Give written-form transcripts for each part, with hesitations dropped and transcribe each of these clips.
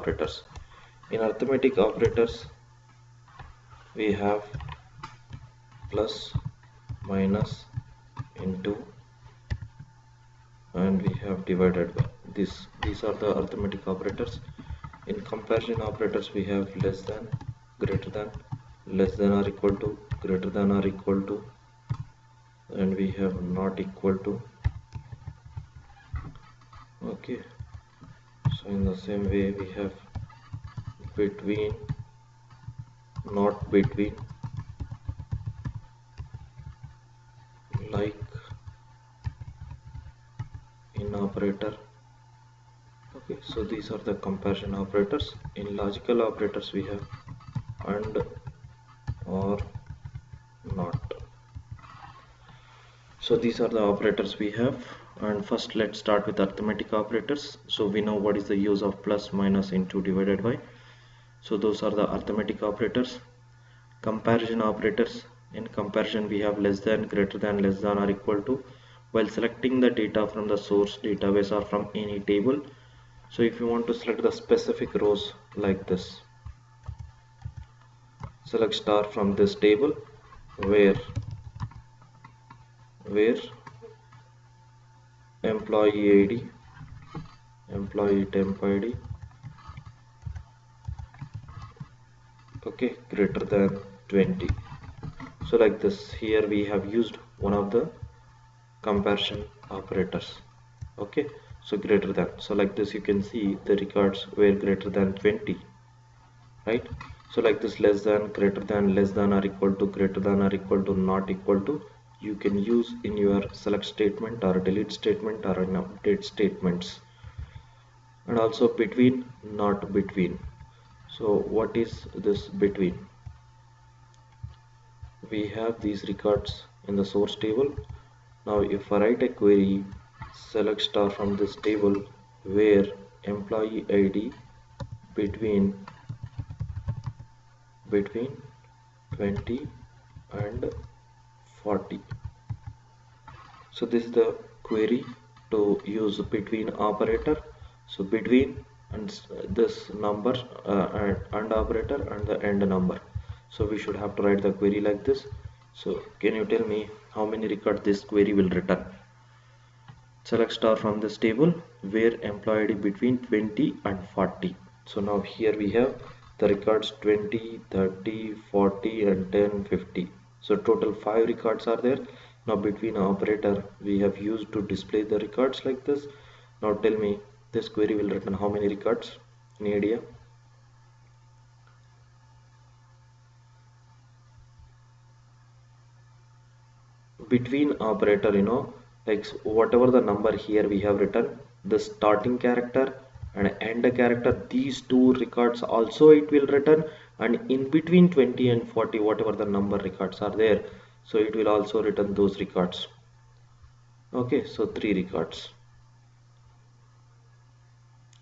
operators. In arithmetic operators we have plus, minus, into, and we have divided by. These are the arithmetic operators. In comparison operators we have less than, greater than, less than or equal to, greater than or equal to, and we have not equal to. Okay, so in the same way we have between, not between, like, in operator. Okay, so these are the comparison operators. In logical operators we have and, or, not. So these are the operators we have. And first let's start with arithmetic operators. So we know what is the use of plus, minus, into, divided by. So those are the arithmetic operators. Comparison operators. In comparison we have less than, greater than, less than or equal to. While selecting the data from the source database or from any table. So if you want to select the specific rows like this, select star from this table where employee ID, employee temp ID, okay, greater than 20. So like this, here we have used one of the comparison operators. Okay, so greater than. So like this you can see the records were greater than 20, right? So like this, less than, greater than, less than or equal to, greater than or equal to, not equal to, you can use in your select statement or delete statement or an update statements. And also between, not between. So what is this between? We have these records in the source table. Now if I write a query, select star from this table where employee ID between 20 and 40. So this is the query to use between operator. So between and this number and operator and the end number. So we should have to write the query like this. So can you tell me how many records this query will return? Select star from this table where employee ID between 20 and 40. So now here we have the records 20, 30, 40 and 10, 50. So total 5 records are there. Now between operator we have used to display the records like this. Now tell me this query will return how many records? Any idea? Between operator, like whatever the number here we have written, the starting character and end character, these two records also it will return, and in between 20 and 40 whatever the number records are there, so it will also return those records. Okay, so 3 records.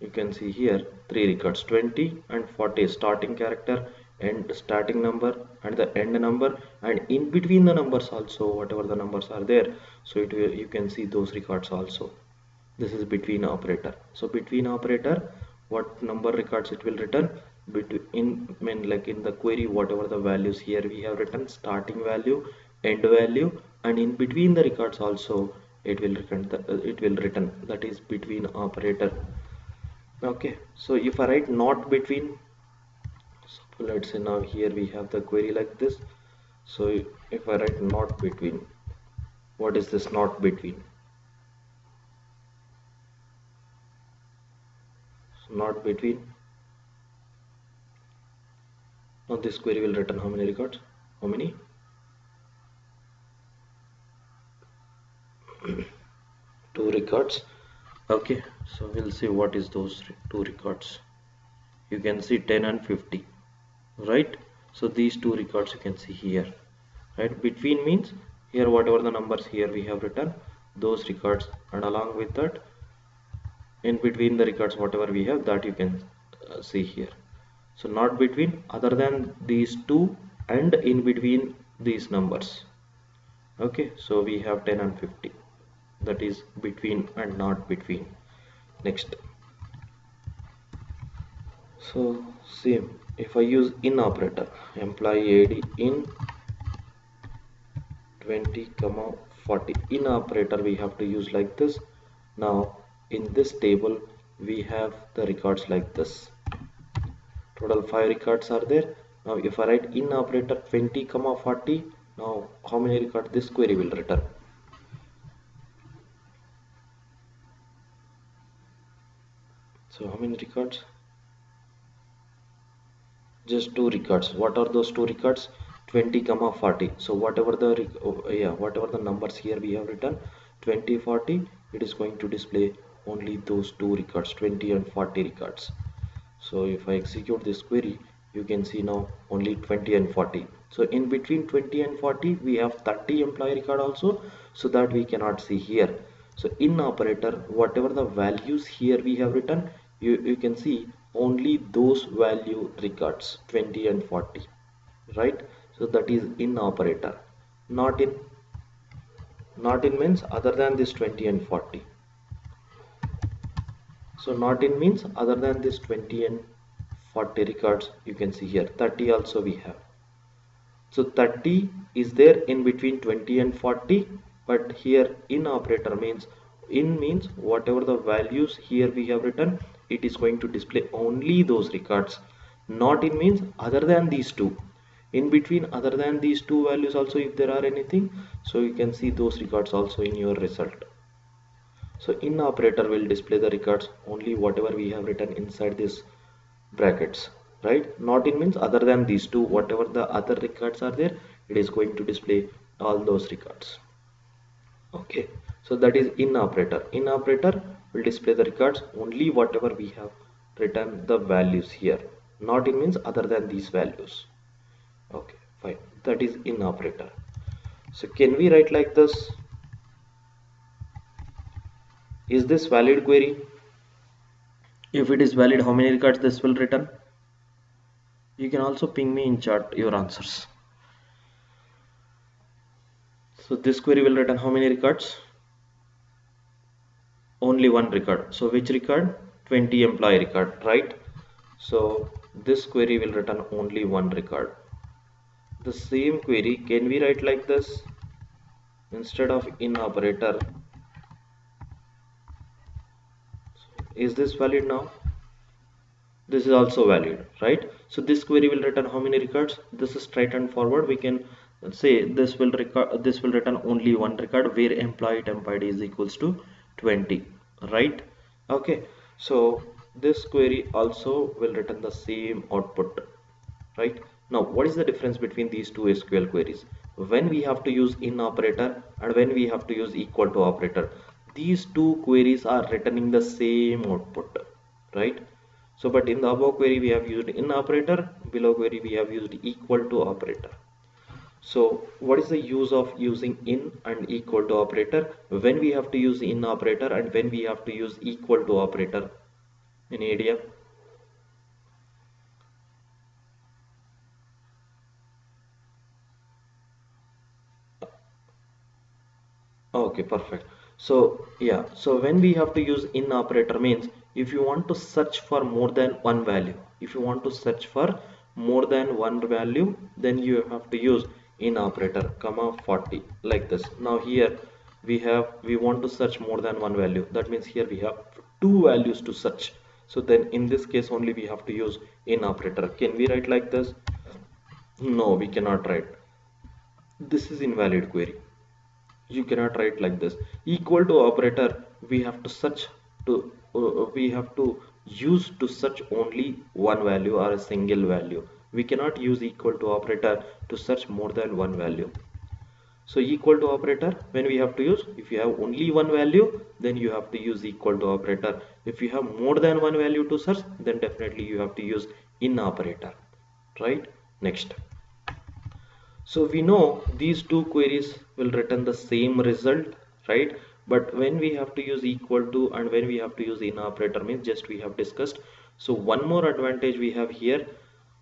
You can see here 3 records, 20 and 40, starting character and starting number and the end number, and in between the numbers also whatever the numbers are there, so it will, you can see those records also. This is between operator. So between operator, what number records it will return? Between, like in the query, whatever the values here we have written, starting value, end value, and in between the records also it will return that is between operator. Okay, so if I write not between, so let's say now here we have the query like this. So if I write not between, what is this not between? So not between. Now this query will return how many records? How many? 2 records. Okay, so we'll see what is those 2 records. You can see 10 and 50, right? So these 2 records you can see here, right? Between means here whatever the numbers here we have written, those records, and along with that in between the records whatever we have, that you can see here. So not between, other than these 2 and in between these numbers. Okay, so we have 10 and 50, that is between and not between. Next, So same, if I use in operator, employee id in 20 comma 40, in operator we have to use like this. Now in this table we have the records like this. Total 5 records are there. Now if I write in operator 20 comma 40, now how many records this query will return? So how many records? Just 2 records. What are those 2 records? 20 comma 40. So whatever the whatever the numbers here we have written 20 40, it is going to display only those 2 records, 20 and 40 records. So if I execute this query, you can see now only 20 and 40. So in between 20 and 40 we have 30 employee record also, so that we cannot see here. So in operator, whatever the values here we have written, you can see only those value records 20 and 40, right? So that is in operator. Not in means other than this 20 and 40. So not in means other than this 20 and 40 records, you can see here 30 also we have. So 30 is there in between 20 and 40, but here in operator means, in means whatever the values here we have written, it is going to display only those records. Not in means other than these two. In between other than these two values also, if there are anything, so you can see those records also in your result. So in operator will display the records only whatever we have written inside this brackets, right? Not in means other than these two, whatever the other records are there, it is going to display all those records. Okay, so that is in operator. In operator will display the records only whatever we have written the values here. Not in means other than these values. Okay, fine, that is in operator. So can we write like this? Is this valid query? If it is valid, how many records this will return? You can also ping me in chat your answers. So this query will return how many records? Only one record. So which record? 20 employee record, right? So this query will return only one record. The same query, can we write like this? Instead of in operator, is this valid now? This is also valid, right? So this query will return how many records? This is straight and forward. We can say this will return only one record where employee temp id is equals to 20, right? Okay, so this query also will return the same output, right? Now what is the difference between these two SQL queries? When we have to use in operator and when we have to use equal to operator, these two queries are returning the same output, right? So but in the above query we have used in operator, below query we have used equal to operator. So what is the use of using in and equal to operator when we have to use in operator and when we have to use equal to operator? Any idea? Okay, perfect. So yeah, so when we have to use in operator means if you want to search for more than one value, if you want to search for more than one value, then you have to use in operator comma 40 like this. Now here we want to search more than one value, that means here we have two values to search. So then in this case only we have to use in operator. Can we write like this? No, we cannot write. This is invalid query. You cannot write like this. Equal to operator, we have to search to we have to use to search only one value or a single value. We cannot use equal to operator to search more than one value. So equal to operator, when we have to use, if you have only one value, then you have to use equal to operator. If you have more than one value to search, then definitely you have to use in operator, right? Next. So we know these two queries will return the same result, right? But when we have to use equal to and when we have to use in operator means just we have discussed. So one more advantage we have here,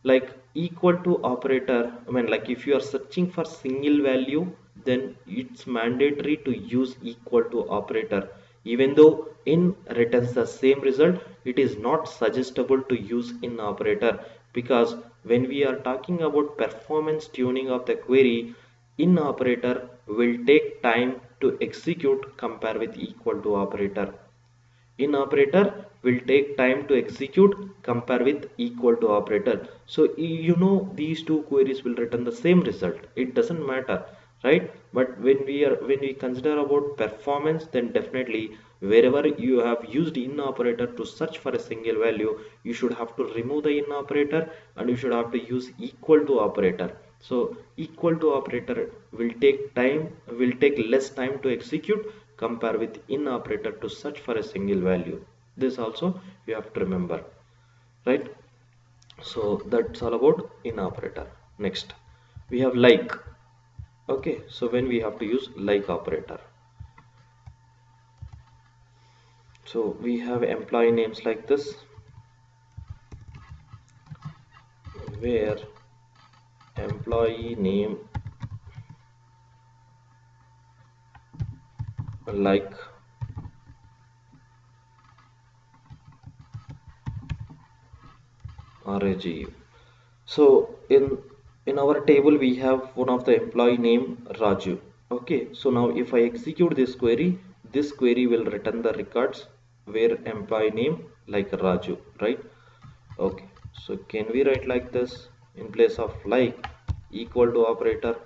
like equal to operator, I mean like if you are searching for single value, then it's mandatory to use equal to operator. Even though in returns the same result, it is not suggestible to use in operator, because when we are talking about performance tuning of the query, in operator will take time to execute compare with equal to operator. In operator will take time to execute compare with equal to operator. So you know these two queries will return the same result, it doesn't matter, right? But when we consider about performance, then definitely wherever you have used in operator to search for a single value, you should have to remove the in operator and you should have to use equal to operator. So equal to operator will take less time to execute compare with in operator to search for a single value. This also you have to remember, right? So that's all about in operator. Next we have like. Okay, so when we have to use like operator, so we have employee names like this, where employee name like RAG. So in our table we have one of the employee name Raju. Okay, so now if I execute this query will return the records where employee name like Raju, right? Okay, so can we write like this in place of like equal to operator?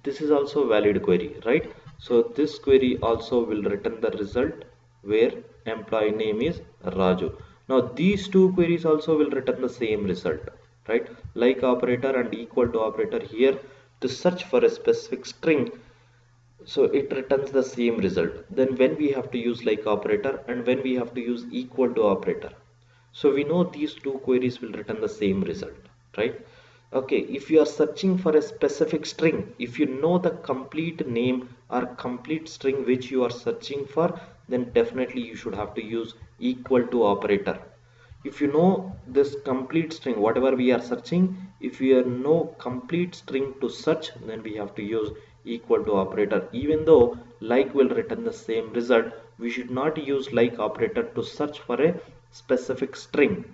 This is also valid query, right? So this query also will return the result where employee name is Raju. Now these two queries also will return the same result, right? Like operator and equal to operator here to search for a specific string, so it returns the same result. Then when we have to use like operator and when we have to use equal to operator, so we know these two queries will return the same result, right? Okay, if you are searching for a specific string, if you know the complete name or complete string which you are searching for, then definitely you should have to use equal to operator. If you know this complete string whatever we are searching, if you know complete string to search, then we have to use equal to operator. Even though like will return the same result, we should not use like operator to search for a specific string.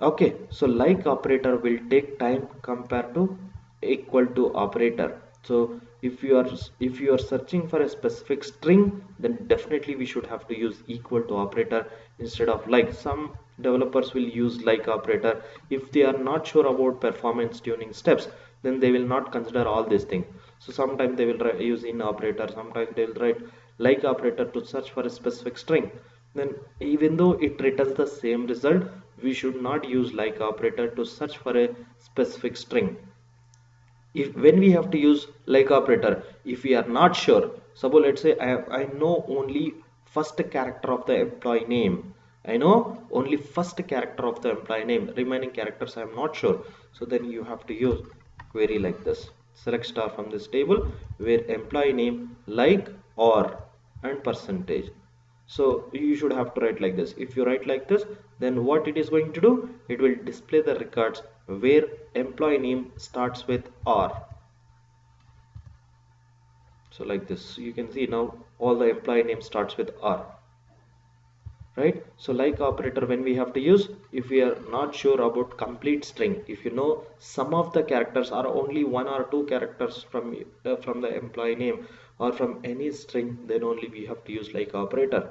Okay, so like operator will take time compared to equal to operator. So if you are searching for a specific string, then definitely we should have to use equal to operator instead of like. Some developers will use like operator if they are not sure about performance tuning steps, then they will not consider all these things. So sometimes they will use in operator, sometimes they will write like operator to search for a specific string. Then even though it returns the same result, we should not use like operator to search for a specific string. If when we have to use like operator, if we are not sure, suppose let's say I know only first character of the employee name, I know only first character of the employee name, remaining characters I am not sure, so then you have to use query like this, select star from this table where employee name like or and percentage. So you should have to write like this. If you write like this, then what it is going to do, it will display the records where employee name starts with R. So like this, you can see now all the employee name starts with R, right? So like operator when we have to use, if we are not sure about complete string, if you know some of the characters are only one or two characters from the employee name or from any string, then only we have to use like operator.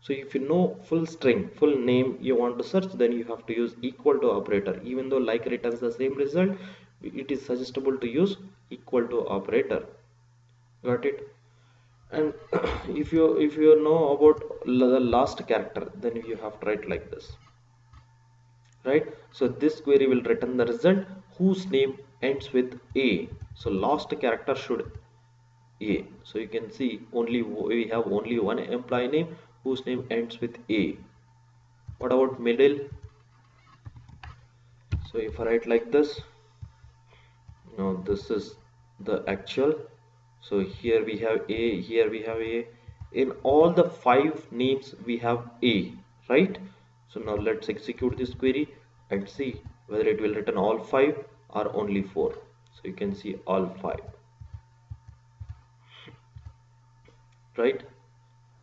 So if you know full string, full name you want to search, then you have to use equal to operator. Even though like returns the same result, it is suggestible to use equal to operator. Got it? And if you know about the last character, then you have to write like this, right? So this query will return the result whose name ends with A. So last character should A. So you can see only we have only one employee name whose name ends with A. What about middle? So if I write like this, now this is the actual. So here we have A, here we have A. In all the five names we have A, right? So now let's execute this query and see whether it will return all five or only four. So you can see all five, right?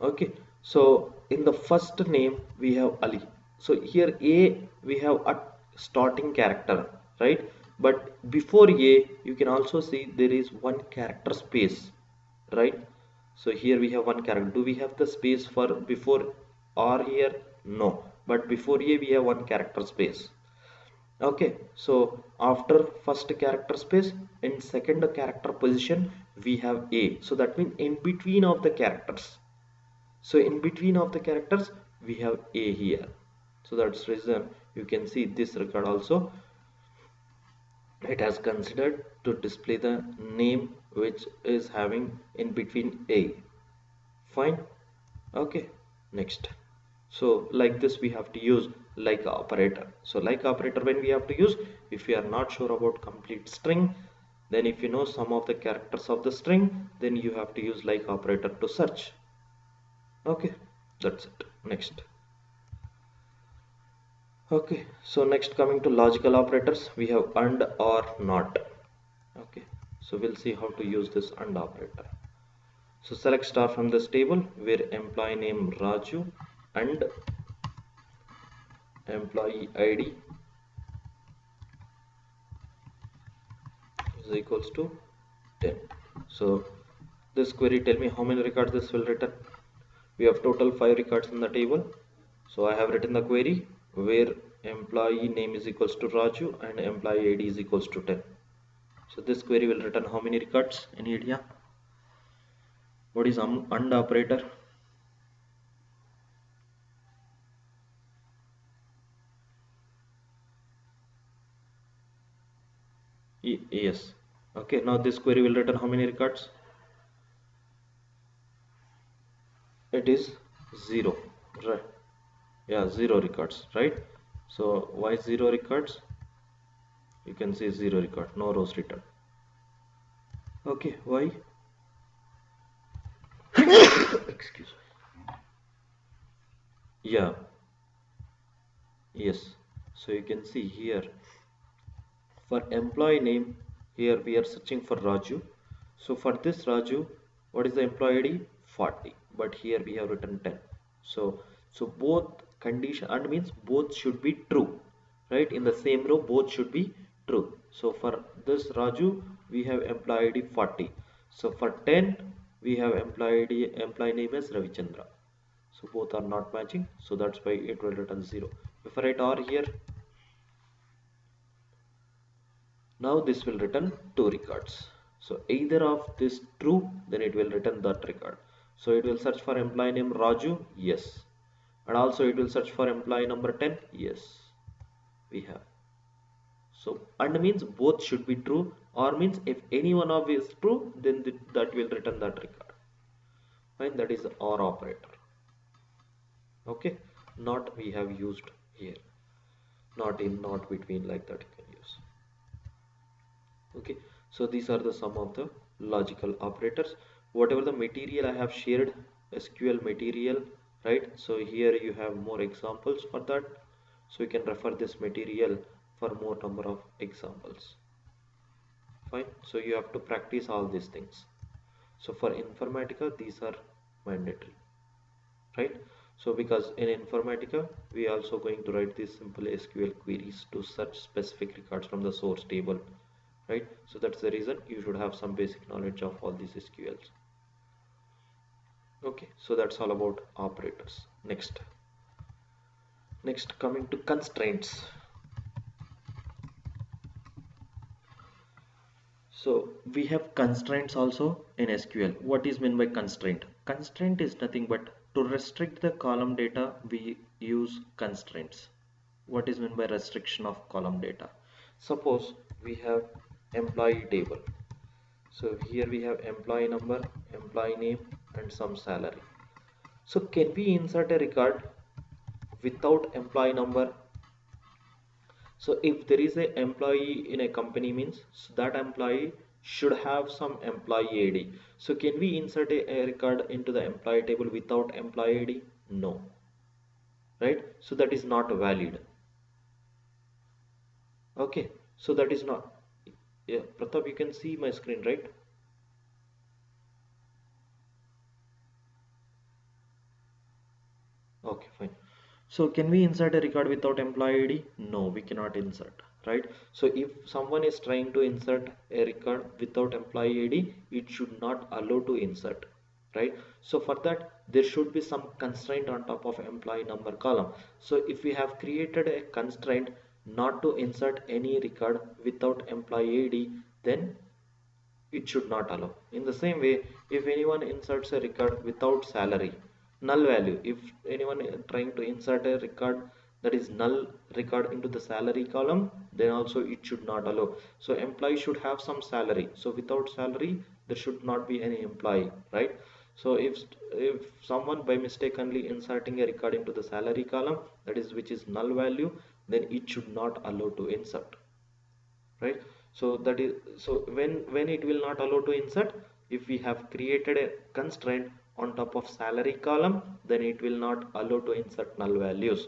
Okay, so in the first name we have Ali. So here A, we have a starting character, right? But before A you can also see there is one character space, right? So here we have one character. Do we have the space for before R here? No, but before A we have one character space. Okay, so after first character space, in second character position we have A. So that means in between of the characters, so in between of the characters we have A here. So that's reason you can see this record also, it has considered to display the name which is having in between A. Fine. Okay, next. So like this we have to use like operator. So like operator when we have to use, if we are not sure about complete string, then if you know some of the characters of the string, then you have to use like operator to search. Okay, that's it. Next. Okay, so next coming to logical operators, we have and or not. Okay, so we'll see how to use this and operator. So select star from this table where employee name Raju and employee ID is equals to 10. So this query tell me how many records this will return. We have total 5 records in the table. So I have written the query where employee name is equals to Raju and employee ID is equals to 10. So this query will return how many records? Any idea? What is AND operator? Yes. Okay, now this query will return how many records? It is 0. Right. Yeah, 0 records, right? So why 0 records? You can see 0 record, no rows returned. Okay, why? Excuse me. Yeah, yes. So you can see here for employee name, here we are searching for Raju. So for this Raju, what is the employee ID? 40, but here we have written 10. So both condition and means both should be true, right? In the same row both should be true. So for this Raju we have employee ID 40. So for 10 we have employee name as Ravichandra. So both are not matching, so that's why it will return 0. If I write R here, now this will return 2 records. So either of this true, then it will return that record. So it will search for employee name Raju, yes. And also it will search for employee number 10, yes. We have. So and means both should be true, or means if any one of is true, then that will return that record. Fine, that is OR operator. Okay, not we have used here. Not in, not between, like that you can use. Okay, so these are the some of the logical operators. Whatever the material I have shared, SQL material, right? So here you have more examples for that, so you can refer this material for more number of examples. Fine, so you have to practice all these things. So for informatica these are mandatory, right? So because in informatica we are also going to write these simple SQL queries to search specific records from the source table, right? So that's the reason you should have some basic knowledge of all these SQLs. Okay, so that's all about operators. Next coming to constraints. So we have constraints also in SQL. What is meant by constraint? Constraint is nothing but to restrict the column data we use constraints. What is meant by restriction of column data? Suppose we have employee table. So here we have employee number, employee name and some salary. So can we insert a record without employee number? So if there is a employee in a company means, so that employee should have some employee ID. So can we insert a record into the employee table without employee ID? No, right? So that is not valid. Okay, so that is not. Yeah, Pratap, you can see my screen, right? Okay, fine. So can we insert a record without employee ID? No, we cannot insert, right? So if someone is trying to insert a record without employee ID, it should not allow to insert, right? So for that, there should be some constraint on top of employee number column. So if we have created a constraint not to insert any record without employee ID, then it should not allow. In the same way, if anyone inserts a record without salary, null value, if anyone trying to insert a record that is null record into the salary column, then also it should not allow. So employee should have some salary. So without salary, there should not be any employee, right? So if someone by mistakenly inserting a record into the salary column, that is which is null value, then it should not allow to insert, right? So that is, so when it will not allow to insert, if we have created a constraint on top of salary column, then it will not allow to insert null values.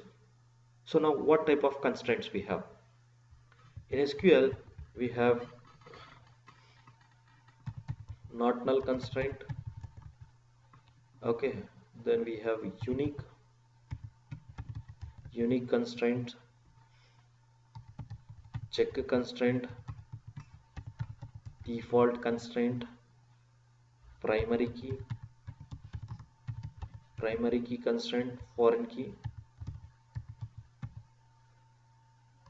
So now what type of constraints we have in SQL? We have not null constraint, okay, then we have unique constraint, check constraint, default constraint, primary key, constraint, foreign key.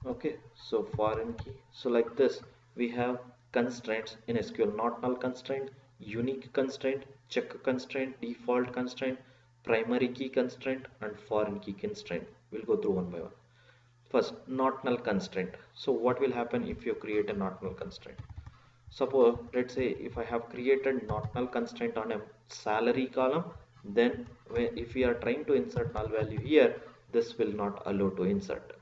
Okay, so foreign key. So like this, we have constraints in SQL: not null constraint, unique constraint, check constraint, default constraint, primary key constraint, and foreign key constraint. We'll go through one by one. First, not null constraint. So what will happen if you create a not null constraint? Suppose, let's say if I have created not null constraint on a salary column, then if we are trying to insert null value here, this will not allow to insert.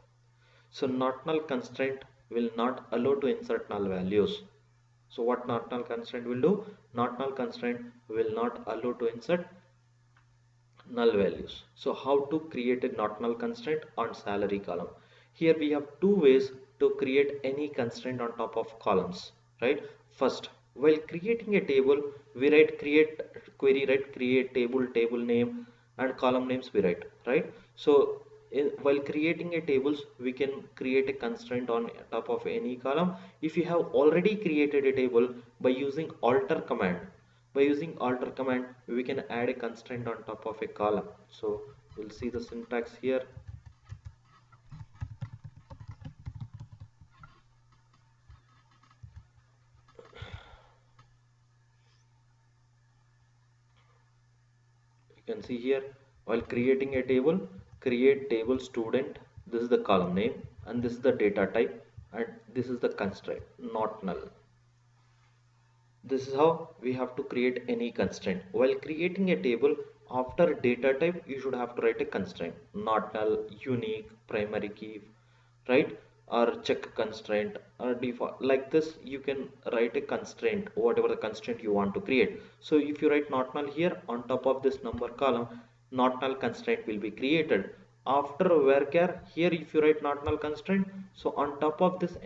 So not null constraint will not allow to insert null values. So what not null constraint will do? Not null constraint will not allow to insert null values. So how to create a not null constraint on salary column? Here we have two ways to create any constraint on top of columns, right? First, while creating a table, we write create query, right? Create table, table name, and column names we write, right? So while creating a tables, we can create a constraint on top of any column. If you have already created a table, by using alter command, we can add a constraint on top of a column. So we'll see the syntax here. You can see here, while creating a table, create table student, this is the column name, and this is the data type, and this is the constraint, not null. This is how we have to create any constraint. While creating a table, after data type, you should have to write a constraint, not null, unique, primary key, right? Or check constraint or default. Like this, you can write a constraint, whatever the constraint you want to create. So if you write not null here, on top of this number column, not null constraint will be created. After varchar, here if you write not null constraint, so on top of this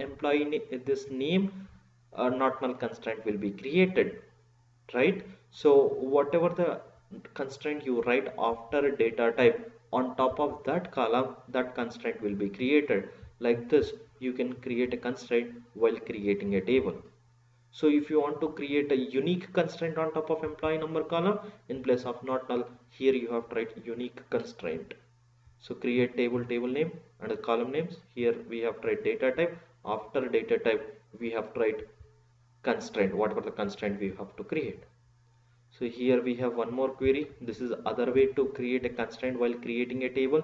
this name, a not null constraint will be created, right? So whatever the constraint you write after data type, on top of that column, that constraint will be created. Like this, you can create a constraint while creating a table. So if you want to create a unique constraint on top of employee number column, in place of not null, here you have to write unique constraint. So create table, table name, and the column names. Here we have to write data type. After data type, we have to write constraint, whatever the constraint we have to create. So here we have one more query. This is other way to create a constraint while creating a table.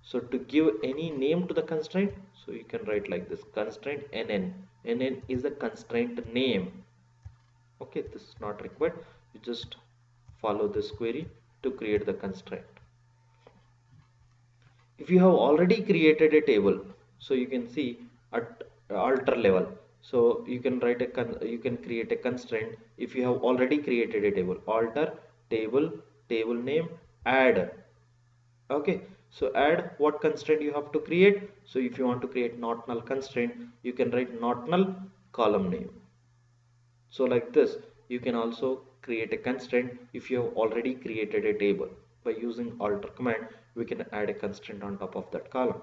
So to give any name to the constraint, so you can write like this: constraint nn is the constraint name. Okay, this is not required. You just follow this query to create the constraint. If you have already created a table, so you can see at alter level, so you can write you can create a constraint. If you have already created a table, alter table, table name, add. Okay, so add, what constraint you have to create? So if you want to create not null constraint, you can write not null column name. So like this, you can also create a constraint if you have already created a table. by using alter command we can add a constraint on top of that column.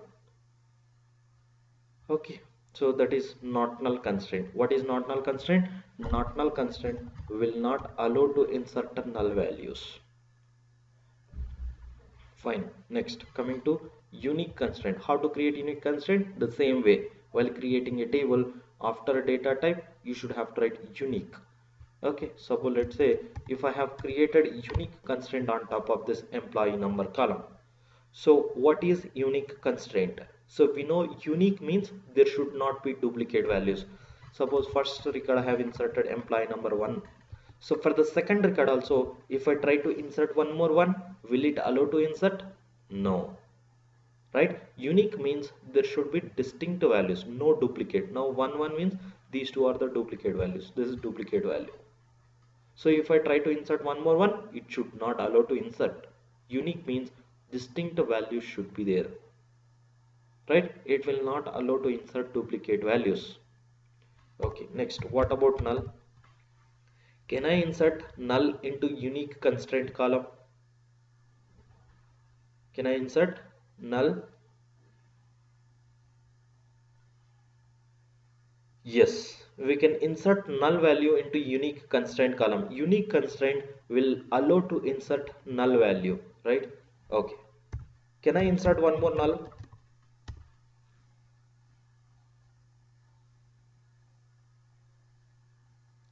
Okay, so that is not null constraint. What is not null constraint? Not null constraint will not allow to insert the null values. Fine. Next, coming to unique constraint. How to create unique constraint? The same way. While creating a table, after a data type you should have to write unique. Okay, suppose let's say if I have created unique constraint on top of this employee number column. So what is unique constraint? So we know unique means there should not be duplicate values. Suppose first record I have inserted employee number 1. So for the second record also, if I try to insert one more one, will it allow to insert? No. Right? Unique means there should be distinct values, no duplicate. Now 1 means these two are the duplicate values. This is duplicate value. So if I try to insert one more one, it should not allow to insert. Unique means distinct values should be there. Right? It will not allow to insert duplicate values. Okay, next, what about null? Can I insert null into unique constraint column? Can I insert null? Yes, we can insert null value into unique constraint column. Unique constraint will allow to insert null value, right? Okay. Can I insert one more null?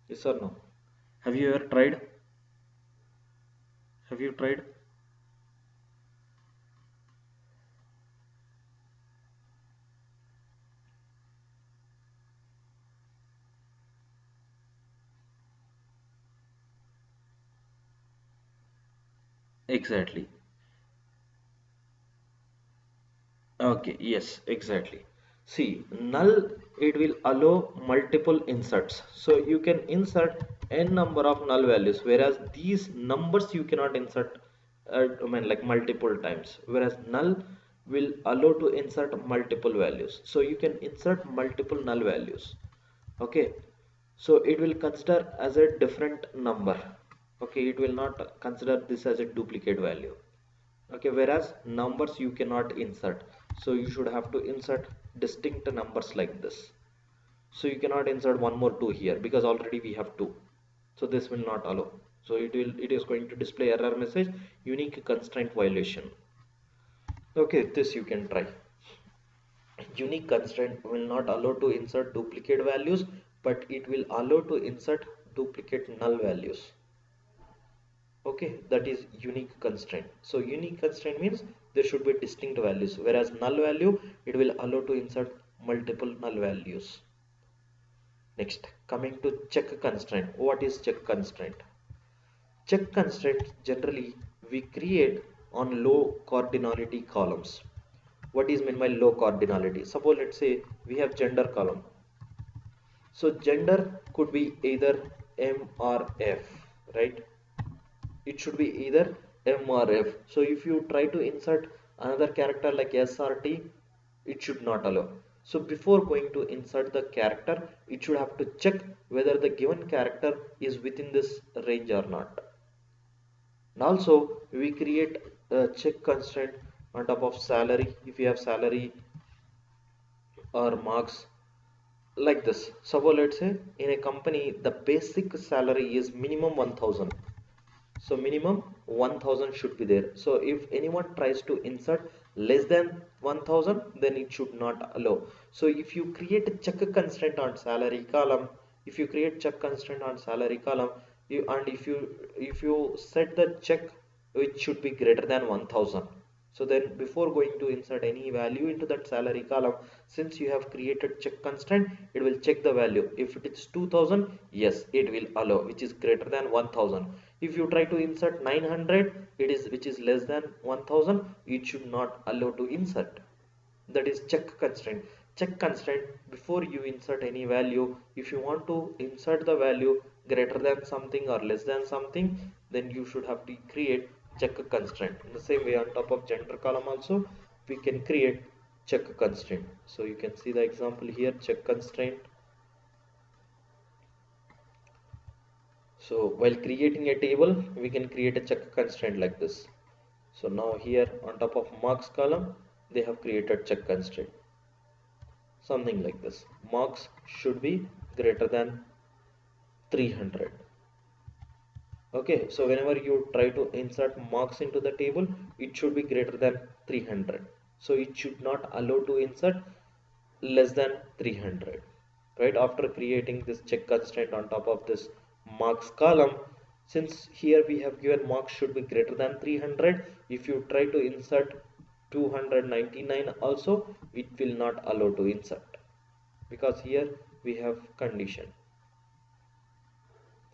Yes or no? Have you ever tried? Have you tried? Exactly. Okay, yes, exactly. See, null, it will allow multiple inserts. So you can insert n number of null values, whereas these numbers you cannot insert, I mean, like multiple times. Whereas null will allow to insert multiple values. So you can insert multiple null values. Okay, so it will consider as a different number. Okay, it will not consider this as a duplicate value. Okay, whereas numbers you cannot insert, so you should have to insert distinct numbers like this. So you cannot insert one more 2 here because already we have 2, so this will not allow. So it is going to display error message, unique constraint violation. Okay, this you can try. Unique constraint will not allow to insert duplicate values, but it will allow to insert duplicate null values. Okay, that is unique constraint. So unique constraint means there should be distinct values, whereas null value, it will allow to insert multiple null values. Next, coming to check constraint. What is check constraint? Check constraint generally we create on low cardinality columns. What is meant by low cardinality? Suppose let's say we have gender column. So gender could be either M or F, right? It should be either M or F. So if you try to insert another character like S or T, it should not allow. So before going to insert the character, it should have to check whether the given character is within this range or not. And also we create a check constraint on top of salary. If you have salary or marks like this. Suppose let's say in a company the basic salary is minimum 1000. So minimum 1000 should be there. So if anyone tries to insert less than 1000, then it should not allow. So if you create a check constraint on salary column, if you create check constraint on salary column, if you set the check which should be greater than 1000. So then before going to insert any value into that salary column, since you have created check constraint, it will check the value. If it is 2000, yes, it will allow, which is greater than 1000. If you try to insert 900, it is which is less than 1000, it should not allow to insert. That is check constraint. Check constraint, before you insert any value, if you want to insert the value greater than something or less than something, then you should have to create check constraint. In the same way, on top of gender column also we can create check constraint. So you can see the example here, check constraint. So while creating a table, we can create a check constraint like this. So now here on top of marks column they have created check constraint, something like this: marks should be greater than 300. Okay, so whenever you try to insert marks into the table, it should be greater than 300. So it should not allow to insert less than 300. Right, after creating this check constraint on top of this marks column, since here we have given marks should be greater than 300, if you try to insert 299 also, it will not allow to insert, because here we have condition.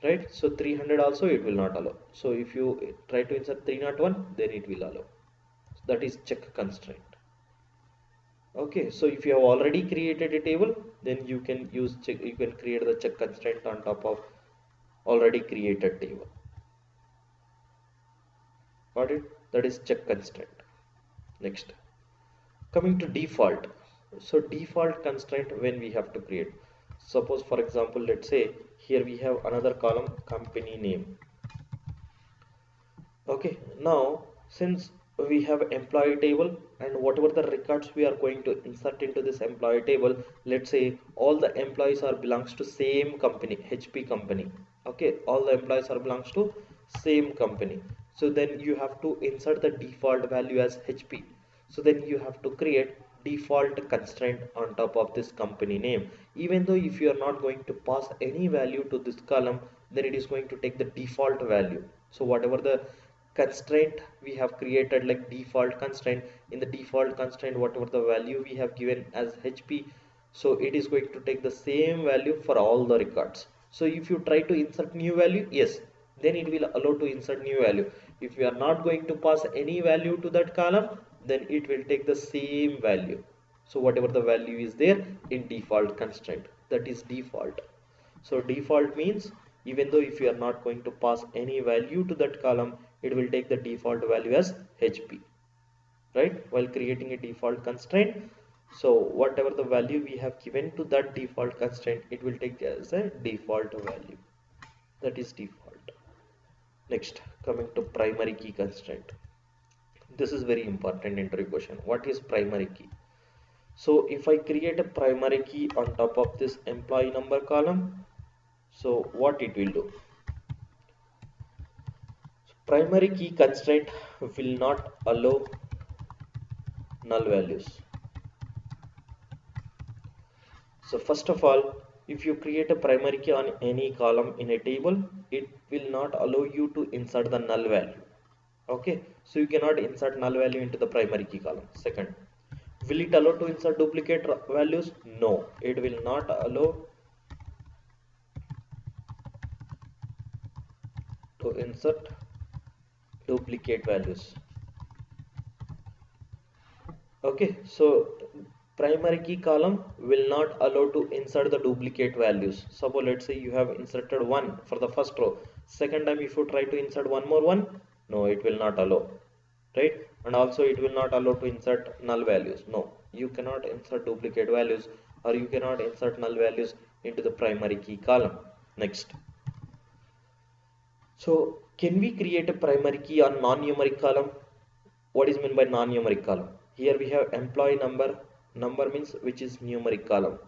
Right, so 300 also it will not allow. So if you try to insert 301, then it will allow. So that is check constraint. Okay, so if you have already created a table, then you can use check, you can create the check constraint on top of already created table. Got it? That is check constraint. Next, coming to default. So default constraint, when we have to create, suppose for example, let's say here we have another column, company name. Okay, now since we have employee table, and whatever the records we are going to insert into this employee table, let's say all the employees are belongs to same company, HP company. Okay, all the employees are belongs to same company. So then you have to insert the default value as HP. So then you have to create default constraint on top of this company name. Even though if you are not going to pass any value to this column, then it is going to take the default value. So whatever the constraint we have created, like default constraint, in the default constraint whatever the value we have given as HP, so it is going to take the same value for all the records. So if you try to insert new value, yes, then it will allow to insert new value. If you are not going to pass any value to that column, then it will take the same value. So whatever the value is there in default constraint, that is default. So default means even though if you are not going to pass any value to that column, it will take the default value as HP, right, while creating a default constraint. So whatever the value we have given to that default constraint, it will take as a default value. That is default. Next, coming to primary key constraint. This is very important interview question. What is primary key? So if I create a primary key on top of this employee number column, so what it will do? Primary key constraint will not allow null values. So first of all, if you create a primary key on any column in a table, it will not allow you to insert the null value. Okay, so you cannot insert null value into the primary key column. Second, will it allow to insert duplicate values? No, it will not allow to insert duplicate values. Okay, so primary key column will not allow to insert the duplicate values. Suppose let's say you have inserted 1 for the first row. Second time if you try to insert one more one, no, it will not allow, right? And also it will not allow to insert null values. No, you cannot insert duplicate values, or you cannot insert null values into the primary key column. Next, so can we create a primary key on non-numeric column? What is meant by non-numeric column? Here we have employee number. Number means which is numeric column.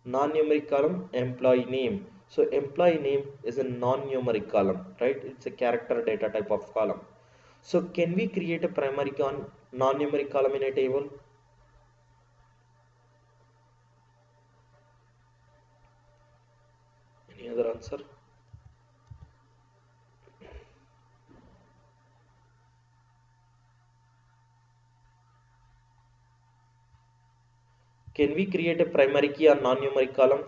Non-numeric column, employee name. So employee name is a non-numeric column, right? It's a character data type of column. So can we create a primary key on non-numeric column in a table? Any other answer? Can we create a primary key on non-numeric column?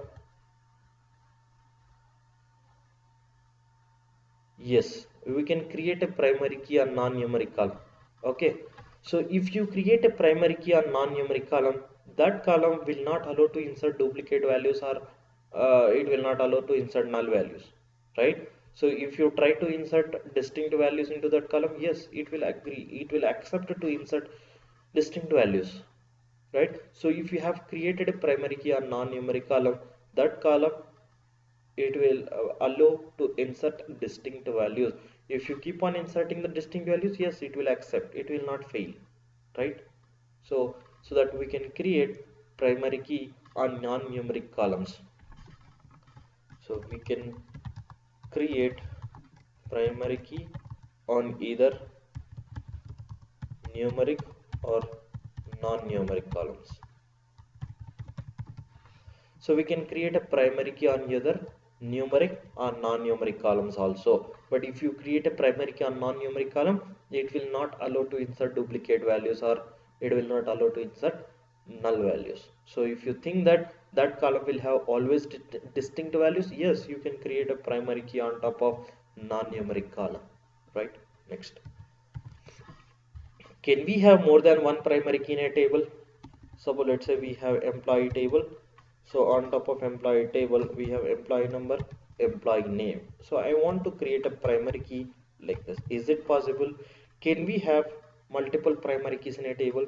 Yes, we can create a primary key on non-numeric column. Okay, so if you create a primary key on non-numeric column, that column will not allow to insert duplicate values, or it will not allow to insert null values, right? So if you try to insert distinct values into that column, yes, it will agree, it will accept to insert distinct values, right? So if you have created a primary key on non-numeric column, that column it will allow to insert distinct values. If you keep on inserting the distinct values, yes, it will accept, it will not fail, right? So that we can create primary key on non-numeric columns. So we can create primary key on either numeric or non-numeric columns. So we can create a primary key on either numeric or non-numeric columns also. But if you create a primary key on non-numeric column, it will not allow to insert duplicate values, or it will not allow to insert null values. So if you think that that column will have always distinct values, yes, you can create a primary key on top of non-numeric column, right? Next, can we have more than one primary key in a table? Suppose let's say we have employee table. So on top of employee table we have employee number, employee name. So I want to create a primary key like this. Is it possible? Can we have multiple primary keys in a table?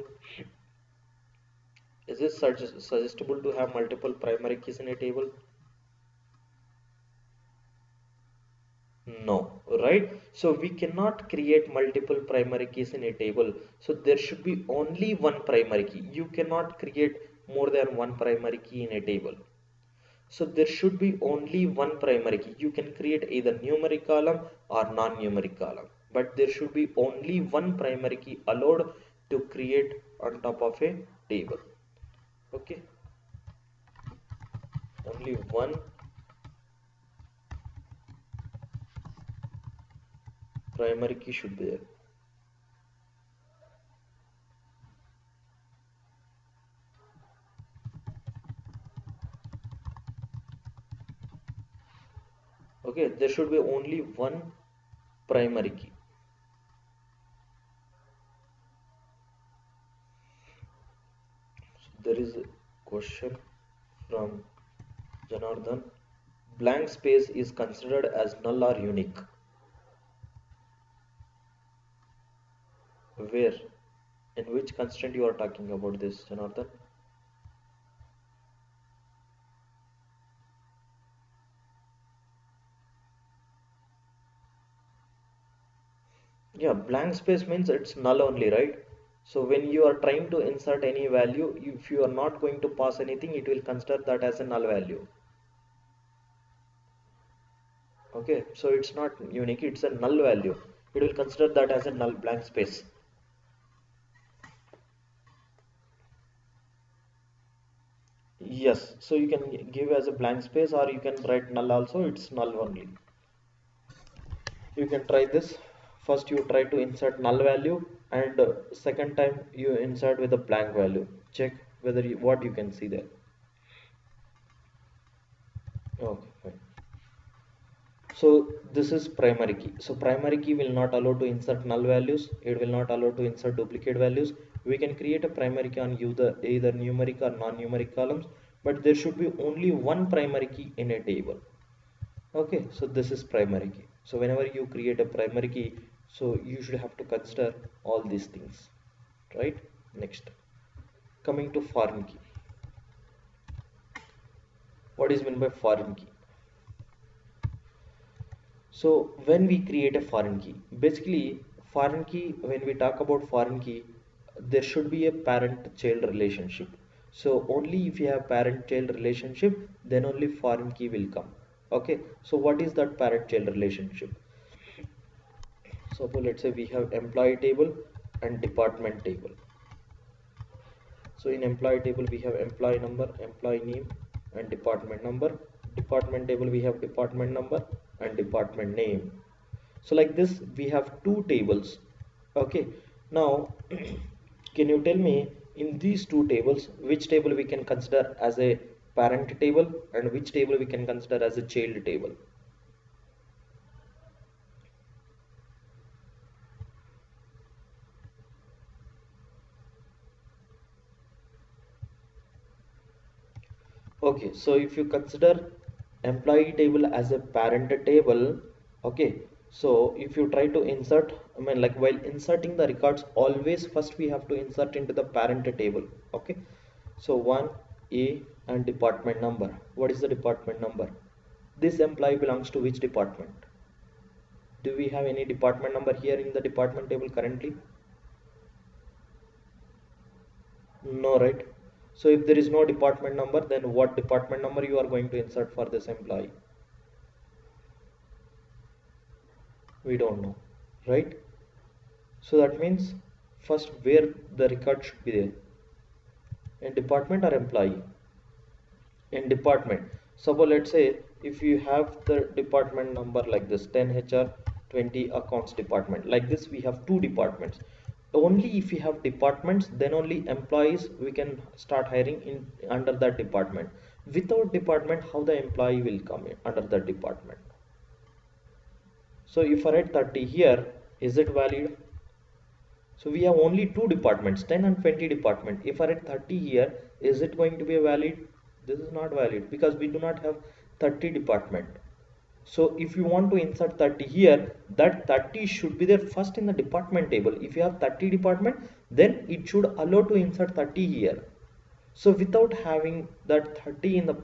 Is it suggestible to have multiple primary keys in a table? No, right? So we cannot create multiple primary keys in a table. So there should be only one primary key. You cannot create more than one primary key in a table. So there should be only one primary key. You can create either numeric column or non-numeric column, but there should be only one primary key allowed to create on top of a table. Okay, only one primary key should be there. Okay, there should be only one primary key. So there is a question from Janardhan. Blank space is considered as null or unique? Where? In which constraint you are talking about this, Janardhan? Yeah, blank space means it's null only, right? So when you are trying to insert any value, if you are not going to pass anything, it will consider that as a null value. Okay, so it's not unique, it's a null value. It will consider that as a null blank space. Yes, so you can give as a blank space, or you can write null also, it's null only. You can try this. First you try to insert null value, and second time you insert with a blank value. Check whether what you can see there. Okay, fine. So this is primary key. So primary key will not allow to insert null values. It will not allow to insert duplicate values. We can create a primary key on either numeric or non-numeric columns, but there should be only one primary key in a table. Okay, so this is primary key. So whenever you create a primary key, so you should have to consider all these things, right? Next, coming to foreign key. What is meant by foreign key? So when we create a foreign key, basically foreign key, when we talk about foreign key, there should be a parent-child relationship. So only if you have parent-child relationship, then only foreign key will come. Okay, so what is that parent-child relationship? So let's say we have employee table and department table. So in employee table we have employee number, employee name, and department number. Department table we have department number and department name. So like this we have two tables. Okay, now can you tell me in these two tables which table we can consider as a parent table and which table we can consider as a child table? Okay, so if you consider employee table as a parent table, okay, so if you try to insert, I mean like while inserting the records, always first we have to insert into the parent table. Okay, so 1A and department number. What is the department number? This employee belongs to which department? Do we have any department number here in the department table currently? No, right? So if there is no department number, then what department number you are going to insert for this employee? We don't know, right? So that means first where the record should be there, in department or employee? In department. Suppose let's say if you have the department number like this, 10 HR, 20 accounts department, like this we have two departments. Only if we have departments, then only employees we can start hiring in under that department. Without department, how the employee will come in under that department? So if I write 30 here, is it valid? So we have only two departments, 10 and 20 department. If I write 30 here, is it going to be valid? This is not valid because we do not have 30 department. So if you want to insert 30 here, that 30 should be there first in the department table. If you have 30 department, then it should allow to insert 30 here. So without having that 30 in the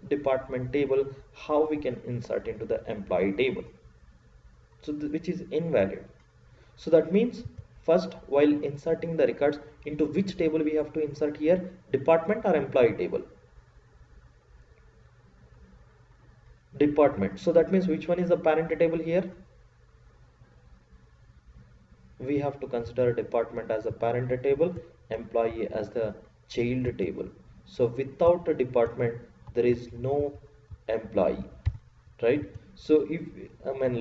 department table, how we can insert into the employee table? So which is invalid. So that means first, while inserting the records, into which table we have to insert here, department or employee table? Department. So that means which one is the parent table here? We have to consider department as a parent table, employee as the child table. So without a department, there is no employee, right? So if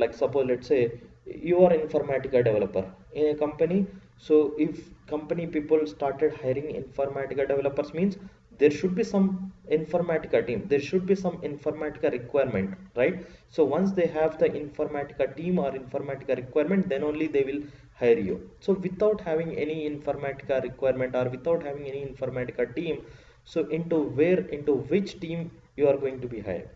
like suppose let's say you are informatica developer in a company. So if company people started hiring informatica developers, means there should be some informatica team, there should be some informatica requirement, right? So once they have the informatica team or informatica requirement, then only they will hire you. So without having any informatica requirement or without having any informatica team, so into which team you are going to be hired?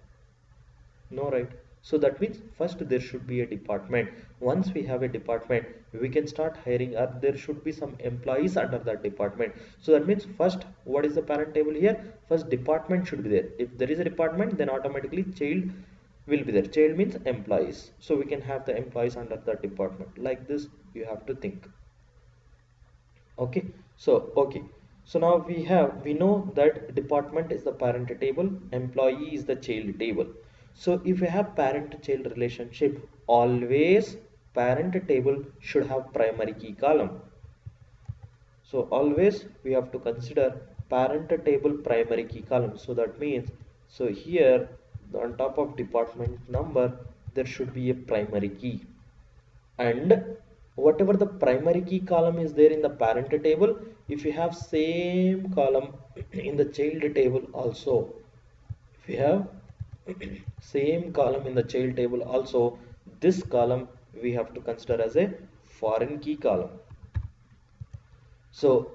No, right? So that means first there should be a department. Once we have a department, we can start hiring, or there should be some employees under that department. So that means first, what is the parent table here? First department should be there. If there is a department, then automatically child will be there. Child means employees. So we can have the employees under that department. Like this, you have to think. Okay, so now we know that department is the parent table, employee is the child table. So if we have parent child relationship, always parent table should have primary key column. So always we have to consider parent table primary key column. So that means, so here on top of department number there should be a primary key, and whatever the primary key column is there in the parent table, if you have same column in the child table also, if you have same column in the child table also, this column we have to consider as a foreign key column. So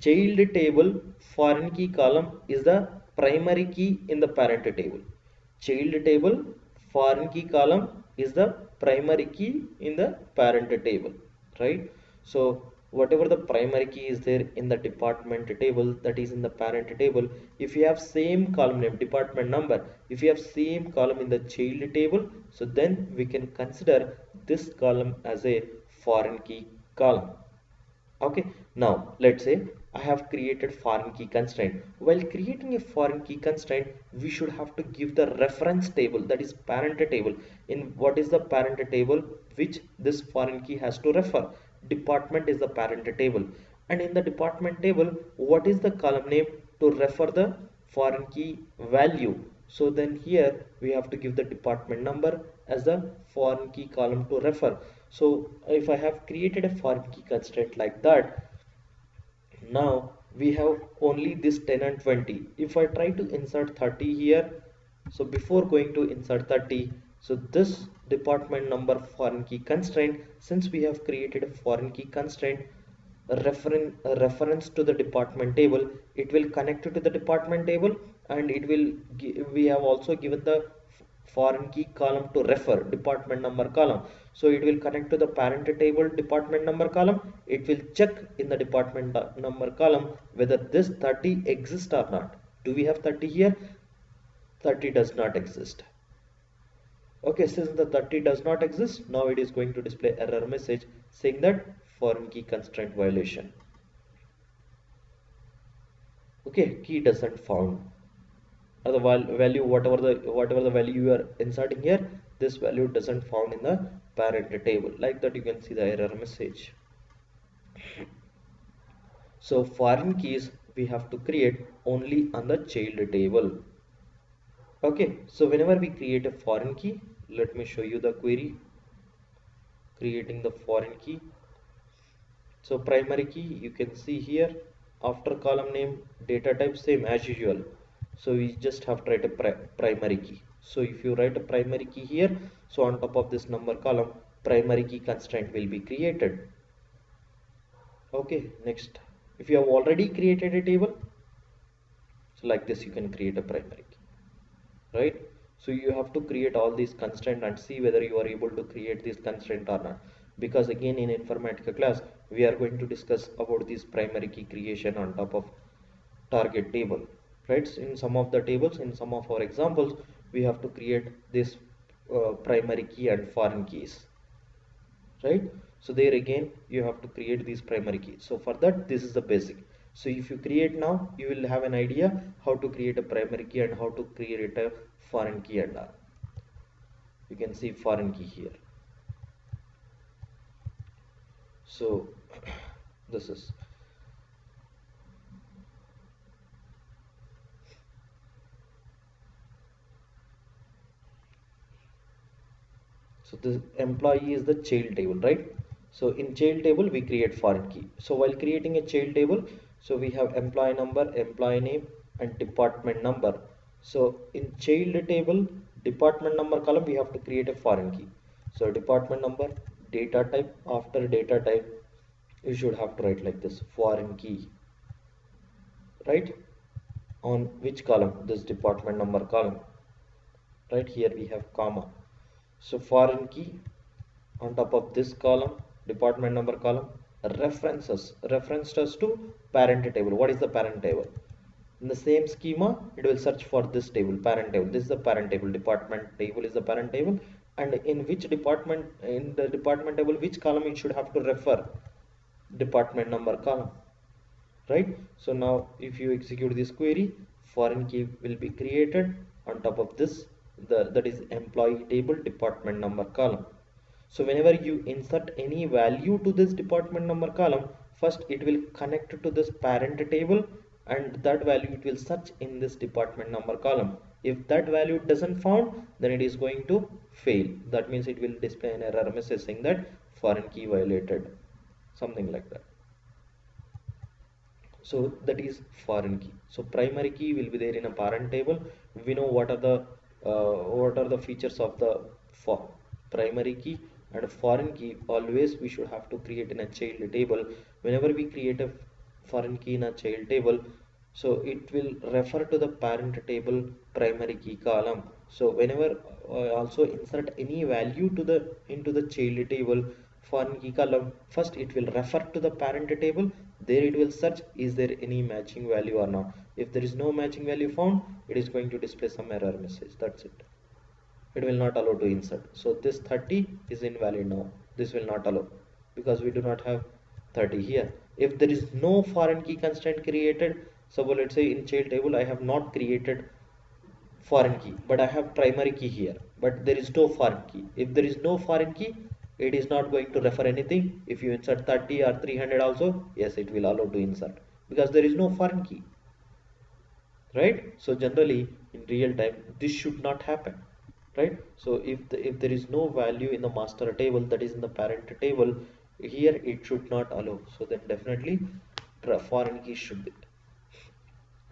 child table foreign key column is the primary key in the parent table. Child table foreign key column is the primary key in the parent table, right? So whatever the primary key is there in the department table, that is in the parent table, if you have same column name department number, if you have same column in the child table, so then we can consider this column as a foreign key column. Okay, now let's say I have created foreign key constraint. While creating a foreign key constraint, we should have to give the reference table, that is parent table. In what is the parent table which this foreign key has to refer? Department is the parent table, and in the department table, what is the column name to refer the foreign key value? So then here we have to give the department number as the foreign key column to refer. So if I have created a foreign key constraint like that, now we have only this 10 and 20. If I try to insert 30 here, so before going to insert 30, so this department number foreign key constraint, since we have created a foreign key constraint, a reference to the department table, it will connect to the department table, and it will we have also given the foreign key column to refer department number column. So it will connect to the parent table department number column. It will check in the department number column whether this 30 exists or not. Do we have 30 here? 30 does not exist. Okay, since the 30 does not exist, now it is going to display error message saying that foreign key constraint violation. Okay, key doesn't found. Or the value, whatever the value you are inserting here, this value doesn't found in the parent table. Like that, you can see the error message. So foreign keys we have to create only on the child table. Okay, so whenever we create a foreign key, let me show you the query creating the foreign key. So primary key, you can see here, after column name data type same as usual. So we just have to write a primary key. So if you write a primary key here, so on top of this number column, primary key constraint will be created. Okay, next, if you have already created a table, so like this you can create a primary key, right? So you have to create all these constraints and see whether you are able to create this constraint or not, because again in informatica class we are going to discuss about this primary key creation on top of target table, right? So in some of the tables, in some of our examples, we have to create this primary key and foreign keys, right? So there again you have to create these primary keys. So for that, this is the basic. So if you create now, you will have an idea how to create a primary key and how to create a foreign key and all. You can see foreign key here. So this is, so the employee is the child table, right? So in child table we create foreign key. So while creating a child table, so we have employee number, employee name and department number. So in child table, department number column we have to create a foreign key. So department number, data type, after data type you should have to write like this, foreign key, right? On which column? This department number column, right? Here we have comma. So foreign key on top of this column, department number column, references us to parent table. What is the parent table? In the same schema, it will search for this table, parent table. This is the parent table, department table is the parent table, and in which department, in the department table, which column it should have to refer? Department number column, right? So now if you execute this query, foreign key will be created on top of this, that is employee table, department number column. So whenever you insert any value to this department number column, first it will connect to this parent table, and that value it will search in this department number column. If that value doesn't found, then it is going to fail. That means it will display an error message saying that foreign key violated, something like that. So that is foreign key. So primary key will be there in a parent table. We know what are the features of the primary key. And foreign key, always we should have to create in a child table. Whenever we create a foreign key in a child table, so it will refer to the parent table primary key column. So whenever also insert any value to the into the child table foreign key column, first it will refer to the parent table. There it will search, is there any matching value or not? If there is no matching value found, it is going to display some error message. That's it. It will not allow to insert. So this 30 is invalid now. This will not allow because we do not have 30 here. If there is no foreign key constraint created, so let's say in child table I have not created foreign key, but I have primary key here, but there is no foreign key. If there is no foreign key, it is not going to refer anything. If you insert 30 or 300 also, yes, it will allow to insert because there is no foreign key, right? So generally in real time this should not happen, right? So if there is no value in the master table, that is in the parent table, here it should not allow. So then definitely foreign key should be.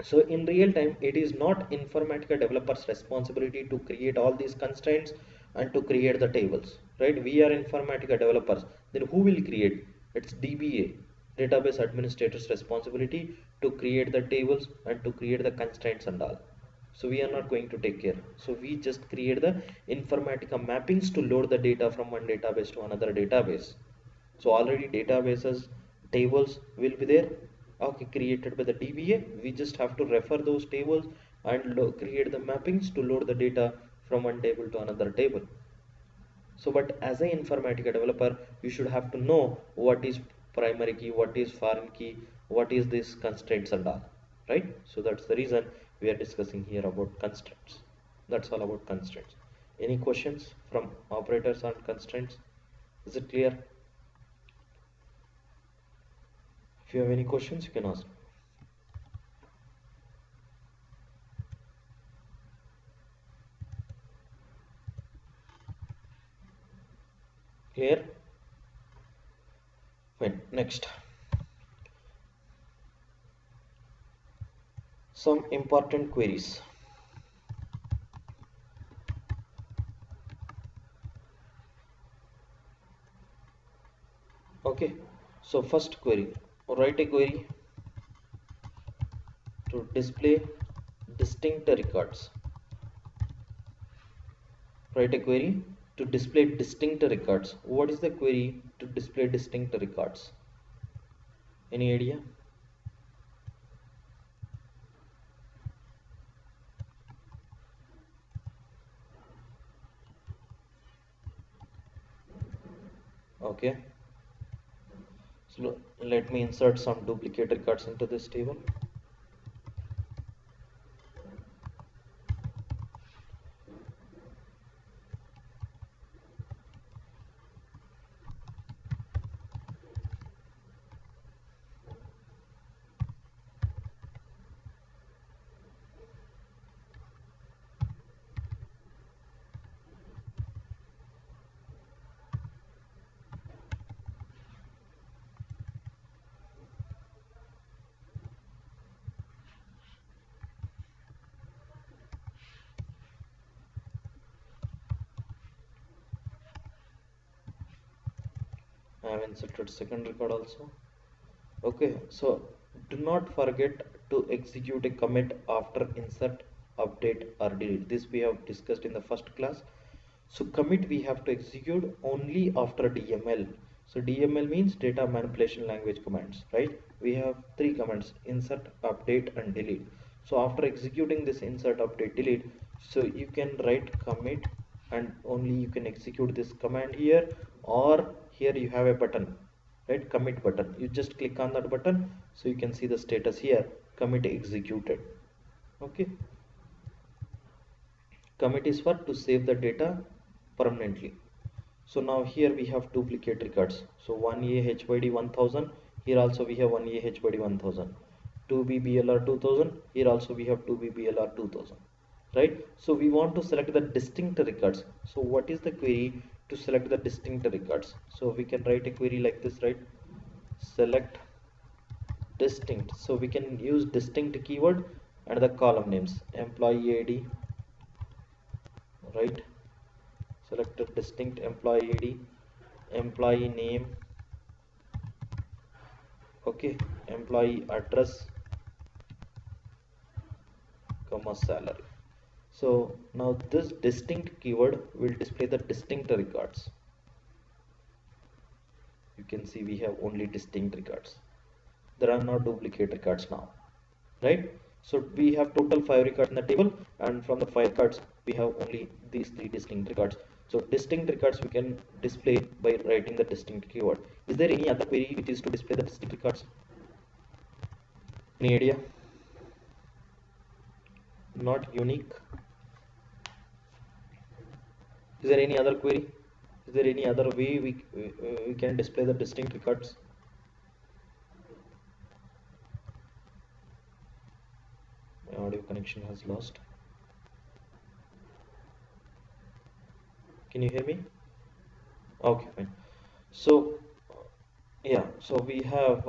So in real time, it is not informatica developers responsibility to create all these constraints and to create the tables, right? We are informatica developers. Then who will create? It's DBA, database administrator's responsibility to create the tables and to create the constraints and all. So we are not going to take care. So we just create the informatica mappings to load the data from one database to another database. So already databases tables will be there, okay, created by the DBA. We just have to refer those tables and create the mappings to load the data from one table to another table. So but as an informatica developer, you should have to know what is primary key, what is foreign key, what is this constraints and all, right? So that's the reason we are discussing here about constraints. That's all about constraints. Any questions from operators on constraints? Is it clear? If you have any questions, you can ask. Clear? Fine. Next, some important queries. Okay, so first query, write a query to display distinct records. Write a query to display distinct records. What is the query to display distinct records? Any idea? Okay, so let me insert some duplicate records into this table. I have inserted second record also. Okay, so do not forget to execute a commit after insert, update or delete. This we have discussed in the first class. So commit we have to execute only after DML. So DML means data manipulation language commands, right? We have three commands: insert, update and delete. So after executing this insert, update, delete, so you can write commit and only you can execute this command here, or here you have a button, right? Commit button, you just click on that button so you can see the status here, commit executed. Okay, commit is for to save the data permanently. So now here we have duplicate records, so 1A HYD 1000, here also we have 1A HYD 1000, 2B BLR 2000, here also we have 2B BLR 2000, right? So we want to select the distinct records. So what is the query to select the distinct records? So we can write a query like this, right? Select distinct, so we can use distinct keyword and the column names, employee ID, right? Select a distinct employee ID, employee name, okay, employee address, comma salary. So now this distinct keyword will display the distinct records. You can see we have only distinct records, there are no duplicate records now, right? So we have total 5 records in the table, and from the 5 records we have only these 3 distinct records. So distinct records we can display by writing the distinct keyword. Is there any other query which is to display the distinct records? Any idea? Not unique. Is there any other query? Is there any other way we can display the distinct records? My audio connection has lost. Can you hear me? Okay, fine. So yeah, so we have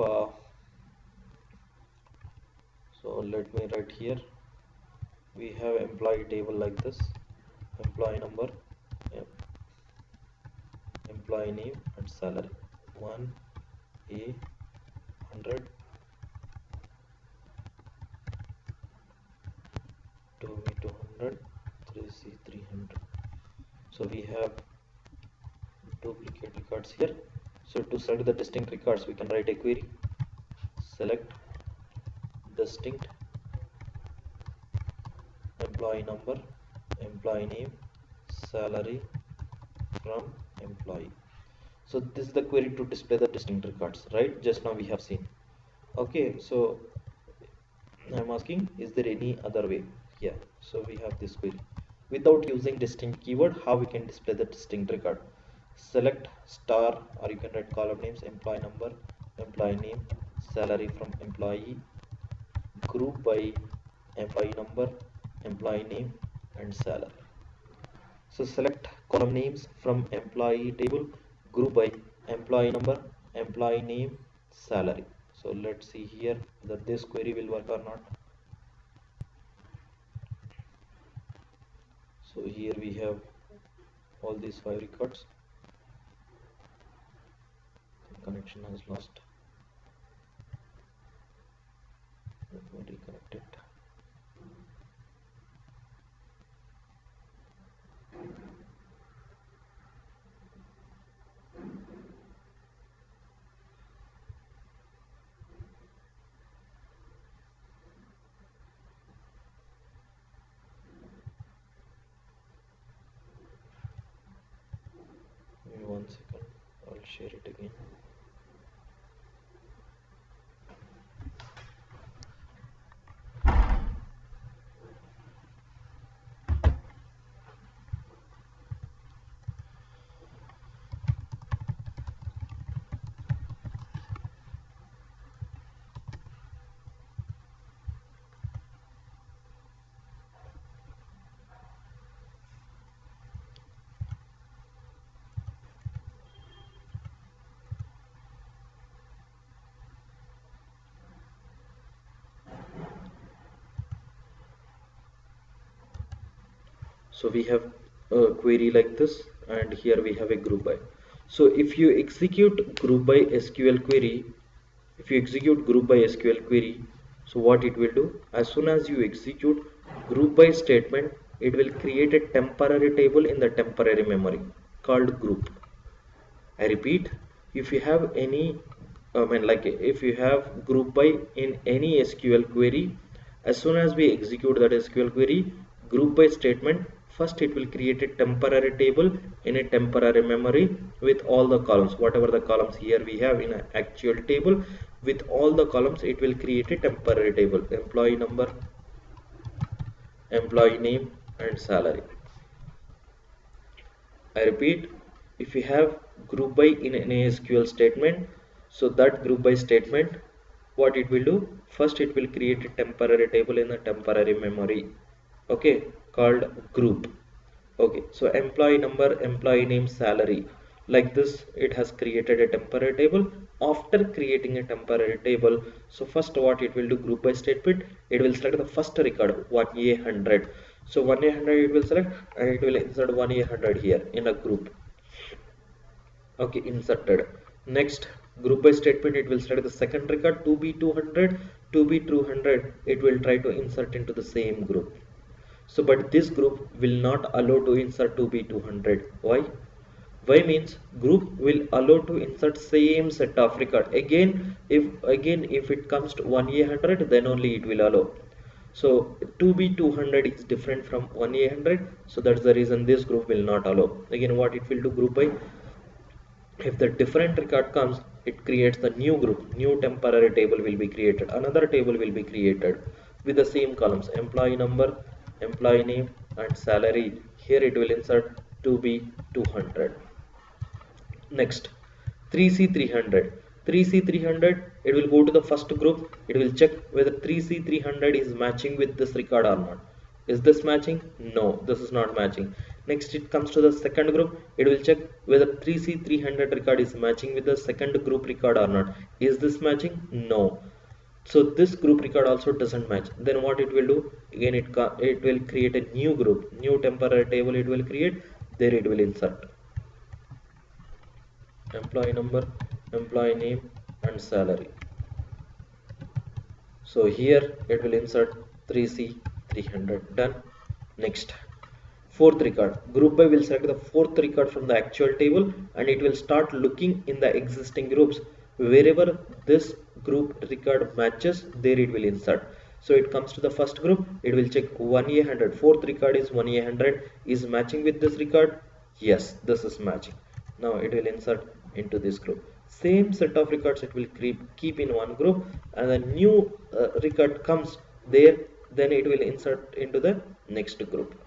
so let me write here, we have employee table like this, employee number, employee name and salary, 1A 100, 2B 200, 3C 300. So we have duplicate records here. So to select the distinct records we can write a query, select distinct employee number, employee name, salary from employee. So this is the query to display the distinct records, right? Just now we have seen. Okay, so I'm asking, is there any other way? Yeah, so we have this query. Without using distinct keyword, how we can display the distinct record? Select star, or you can write column names, employee number, employee name, salary from employee, group by employee number, employee name, and salary. So select column names from employee table, group by employee number, employee name, salary. So let's see here that this query will work or not. So here we have all these 5 records. Connection has lost. Let me reconnect it. Give me 1 second. I'll share it again. So we have a query like this, and here we have a group by. So if you execute group by SQL query, so what it will do, as soon as you execute group by statement, it will create a temporary table in the temporary memory called group. I repeat, if you have any, if you have group by in any SQL query, as soon as we execute that SQL query, group by statement, first it will create a temporary table in a temporary memory with all the columns, whatever the columns here we have in an actual table, with all the columns it will create a temporary table, employee number, employee name, and salary. I repeat, if you have group by in an SQL statement, so that group by statement, what it will do, first it will create a temporary table in the temporary memory, okay, called group. Okay, so employee number, employee name, salary, like this it has created a temporary table. After creating a temporary table, so first what it will do, group by statement, it will select the first record 1A100. So 1A100 it will select, and it will insert 1A100 here in a group. Okay, inserted. Next, group by statement, it will select the second record 2B200, 2B200, it will try to insert into the same group. So but this group will not allow to insert 2B200. Why? Why means group will allow to insert same set of record. If it comes to 1A100, then only it will allow. So 2B200 is different from 1A100, so that's the reason this group will not allow. Again, what it will do, group by, if the different record comes, it creates the new group, new temporary table will be created, another table will be created with the same columns, employee number, employee name, and salary. Here it will insert 2B200. Next, 3C300. 3C300, it will go to the first group, it will check whether 3C300 is matching with this record or not. Is this matching? No, this is not matching. Next, it comes to the second group, it will check whether 3C300 record is matching with the second group record or not. Is this matching? No. So this group record also doesn't match. Then what it will do, again it will create a new group, new temporary table it will create, there it will insert employee number, employee name, and salary. So here it will insert 3C300. Done. Next, fourth record, group by will select the fourth record from the actual table, and it will start looking in the existing groups. Wherever this group record matches, there it will insert. So it comes to the first group, it will check 1A100, fourth record is 1A100, is matching with this record. Yes, this is matching. Now it will insert into this group. Same set of records it will keep in one group, and a new record comes there, then it will insert into the next group.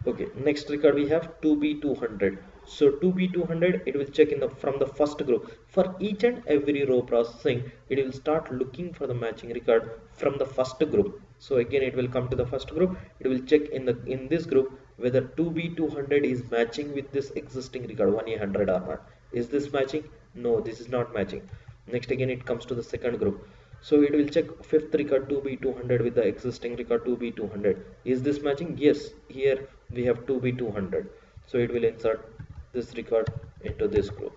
Okay, next record we have 2B200. So 2B200 it will check in the from the first group. For each and every row processing, it will start looking for the matching record from the first group. So again it will come to the first group. It will check in this group whether 2B200 is matching with this existing record 1A100 or not. Is this matching? No, this is not matching. Next again it comes to the second group. So it will check fifth record 2B200 with the existing record 2B200. Is this matching? Yes, here we have 2B200. So it will insert this record into this group.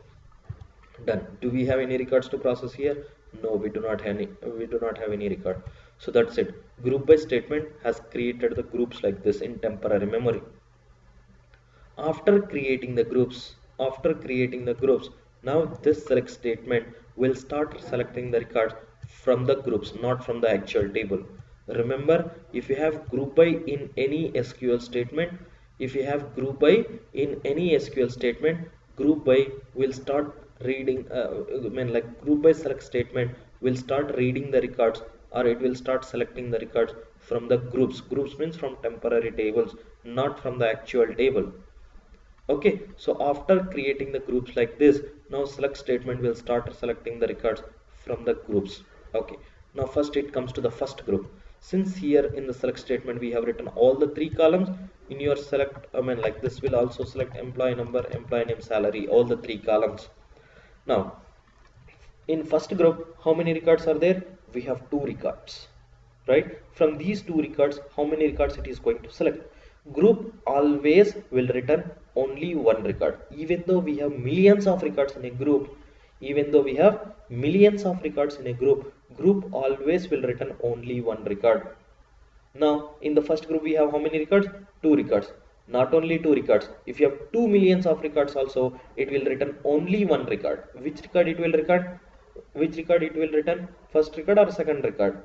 Done. Do we have any records to process here? No, we do not have any. We do not have any record. So that's it. Group by statement has created the groups like this in temporary memory. After creating the groups, now this select statement will start selecting the records from the groups, not from the actual table. Remember, if you have group by in any SQL statement, group by will start reading group by select statement will start reading the records, or it will start selecting the records from the groups means from temporary tables, not from the actual table. Okay, so after creating the groups like this, now select statement will start selecting the records from the groups. Okay, now first it comes to the first group. Since here in the select statement we have written all the three columns, in your select this will also select employee number, employee name, salary, all the three columns. Now in first group, how many records are there? We have two records, right? From these two records, how many records it is going to select? Group always will return only one record. Even though we have millions of records in a group, group always will return only one record. Now in the first group we have how many records? Two records. Not only two records, if you have 2 millions of records also, it will return only one record. Which record it will record? Which record it will return? First record or second record?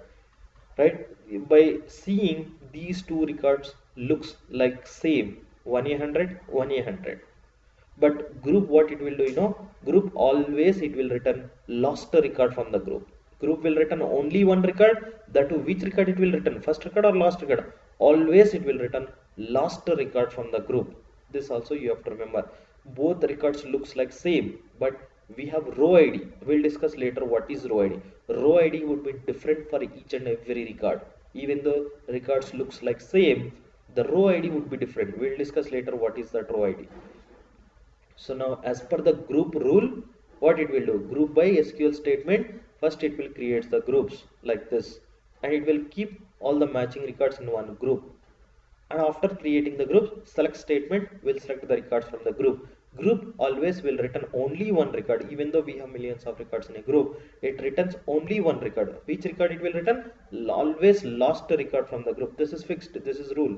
Right? By seeing these two records looks like same, 1A100, 1A100. But group, what it will do, group always it will return lost record from the group. Group will return only one record. That to which record it will return? First record or last record? Always it will return last record from the group. This also you have to remember. Both records looks like same, but we have row ID. We'll discuss later what is row ID. Row ID would be different for each and every record. Even though records looks like same, the row ID would be different. We'll discuss later what is that row ID. So now as per the group rule, what it will do? Group by SQL statement, first it will create the groups like this, and it will keep all the matching records in one group. And after creating the group, select statement will select the records from the group. Group always will return only one record. Even though we have millions of records in a group, it returns only one record. Which record it will return? Always last record from the group. This is fixed. This is rule.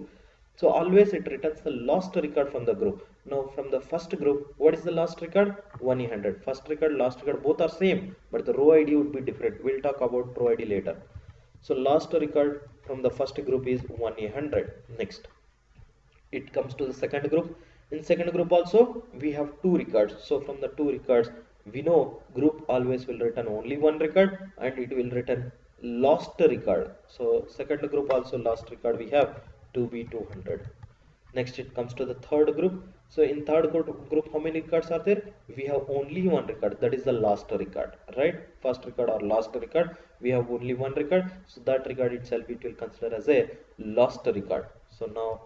So always it returns the last record from the group. Now from the first group, what is the last record? 1A100. First record, last record, both are same, but the row ID would be different. We'll talk about row ID later. So last record from the first group is 1A100. Next, it comes to the second group. In second group also we have two records. So from the two records, we know group always will return only one record, and it will return lost record. So second group also last record we have 2B200. Next it comes to the third group. So in third group, how many records are there? We have only one record, that is the last record, right? First record or last record, we have only one record, so that record itself it will consider as a lost record. So now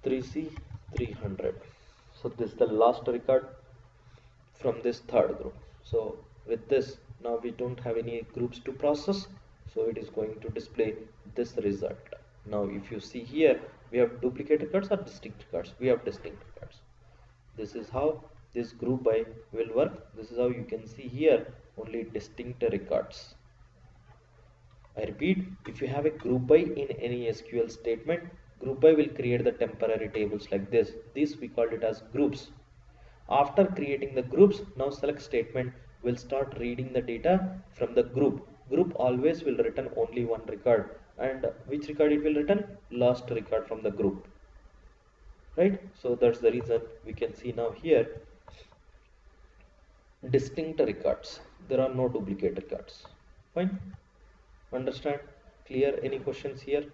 3C300. So this is the last record from this third group. So with this, now we don't have any groups to process, so it is going to display this result. Now if you see here, we have duplicate records or distinct records. We have distinct records. This is how this group by will work. This is how you can see here only distinct records. I repeat, if you have a group by in any SQL statement, group by will create the temporary tables like this. This we call it as groups. After creating the groups, now select statement will start reading the data from the group. Group always will return only one record, and which record it will return? Last record from the group. right? So that's the reason we can see now here distinct records. There are no duplicate records. Fine. Understand? Clear? Any questions here?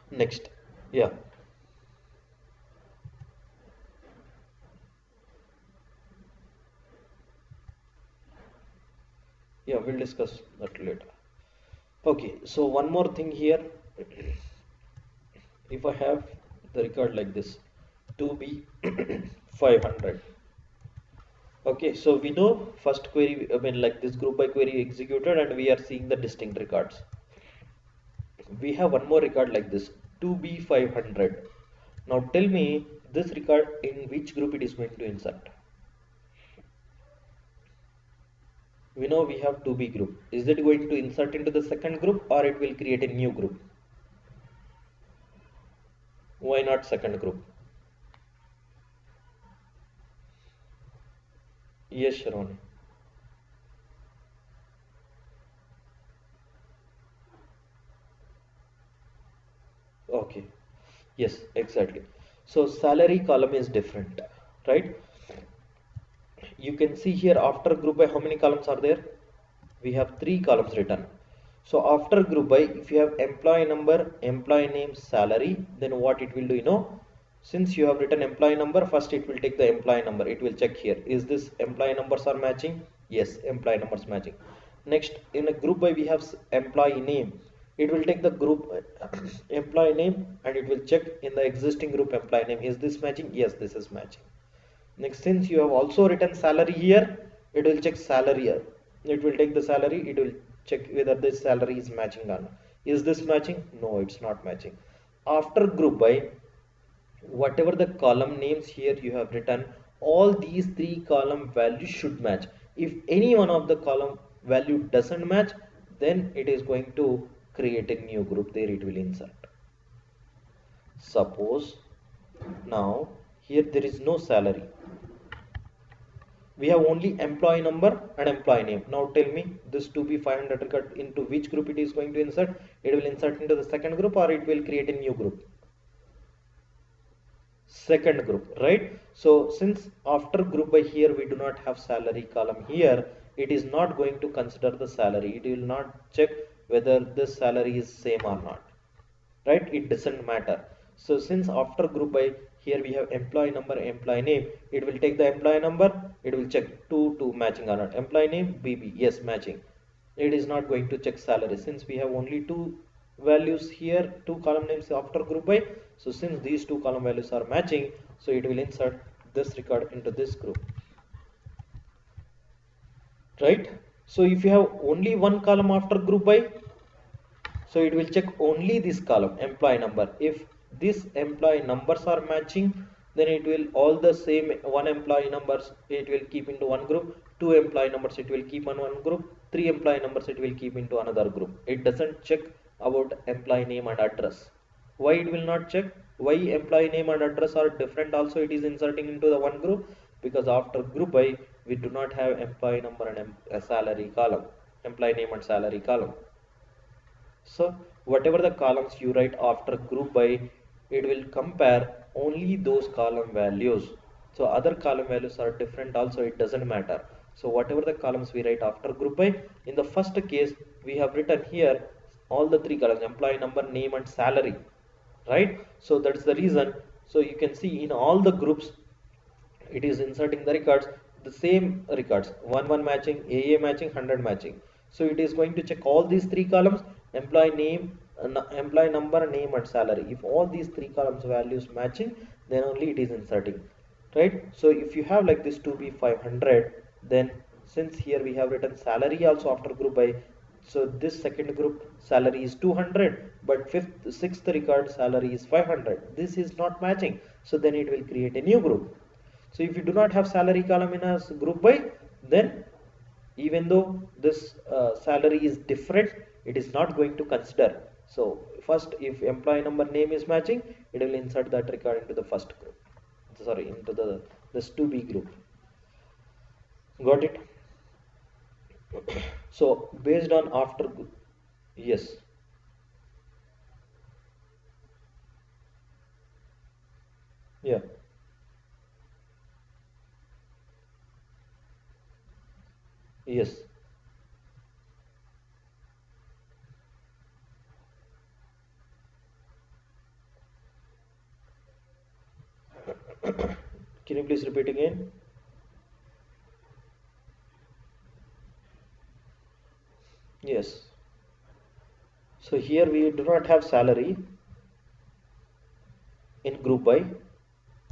Next. Yeah. Yeah, we'll discuss that later. Okay, so one more thing here. If I have the record like this, 2B 500. Okay, so we know first query, I mean like this group by query executed and we are seeing the distinct records. We have one more record like this, 2B 500. Now tell me this record in which group it is going to insert. We know we have 2B group. Is it going to insert into the second group or it will create a new group? Why not second group? Yes, Sharon. Okay. Yes, exactly. So salary column is different, right? You can see here after group by how many columns are there? We have three columns written. So after group by, if you have employee number, employee name, salary, then what it will do, since you have written employee number, first it will take the employee number. It will check here. Is this employee numbers are matching? Yes, employee numbers matching. Next, in a group by we have employee name. It will take the group employee name and it will check in the existing group employee name. Is this matching? Yes, this is matching. Next, since you have also written salary here, it will check salary here. It will take the salary, it will check whether this salary is matching or not. Is this matching? No, it's not matching. After group by, whatever the column names here you have written, all these three column values should match. If any one of the column value doesn't match, then it is going to create a new group, there it will insert. Suppose now here there is no salary, we have only employee number and employee name. Now tell me this 2B 500 record into which group it is going to insert? It will insert into the second group or it will create a new group? Second group, right? So since after group by here we do not have salary column here, it is not going to consider the salary. It will not check whether this salary is same or not, right? It doesn't matter. So since after group by here we have employee number, employee name, it will take the employee number, it will check two matching or not. Employee name BB, yes, matching. It is not going to check salary since we have only two values here, two column names after group by. So since these two column values are matching, so it will insert this record into this group, right? So if you have only one column after group by, so it will check only this column employee number. If this employee numbers are matching, then it will all the same one employee numbers it will keep into one group, two employee numbers it will keep on one group, three employee numbers it will keep into another group. It doesn't check about employee name and address. Why it will not check? Why employee name and address are different also it is inserting into the one group? Because after group by we do not have employee number and a salary column, employee name and salary column. So whatever the columns you write after group by, it will compare only those column values. So other column values are different also, it doesn't matter. So whatever the columns we write after group by, in the first case we have written here all the three columns, employee number, name and salary, right? So that's the reason. So you can see in all the groups it is inserting the records, the same records, 1 1 matching, AA matching, 100 matching. So it is going to check all these three columns, employee name, employee number, name and salary. If all these three columns values matching, then only it is inserting, right? So if you have like this 2B 500, then since here we have written salary also after group by, so this second group salary is 200, but fifth sixth record salary is 500. This is not matching, so then it will create a new group. So if you do not have salary column in a group by, then even though this salary is different, it is not going to consider. So first, if employee number, name is matching, it will insert that record into the first group. Sorry, into the this 2B group. Got it? So based on after, yes, Yes. Can you please repeat again? Yes. So here we do not have salary in group by,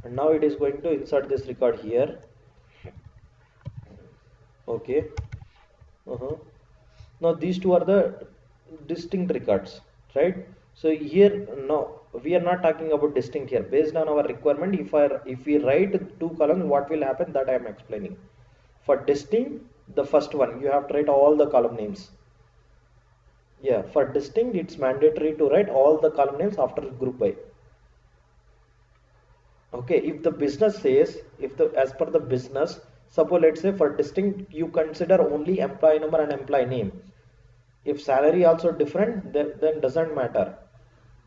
and now it is going to insert this record here. Okay. Now these two are the distinct records, right? So here no, we are not talking about distinct here. Based on our requirement, if we write two columns, what will happen? That I am explaining. For distinct, the first one you have to write all the column names. Yeah, for distinct, it's mandatory to write all the column names after group by. Okay, if the business says, if the as per the business, suppose let's say for distinct you consider only employee number and employee name. If salary also different, then doesn't matter.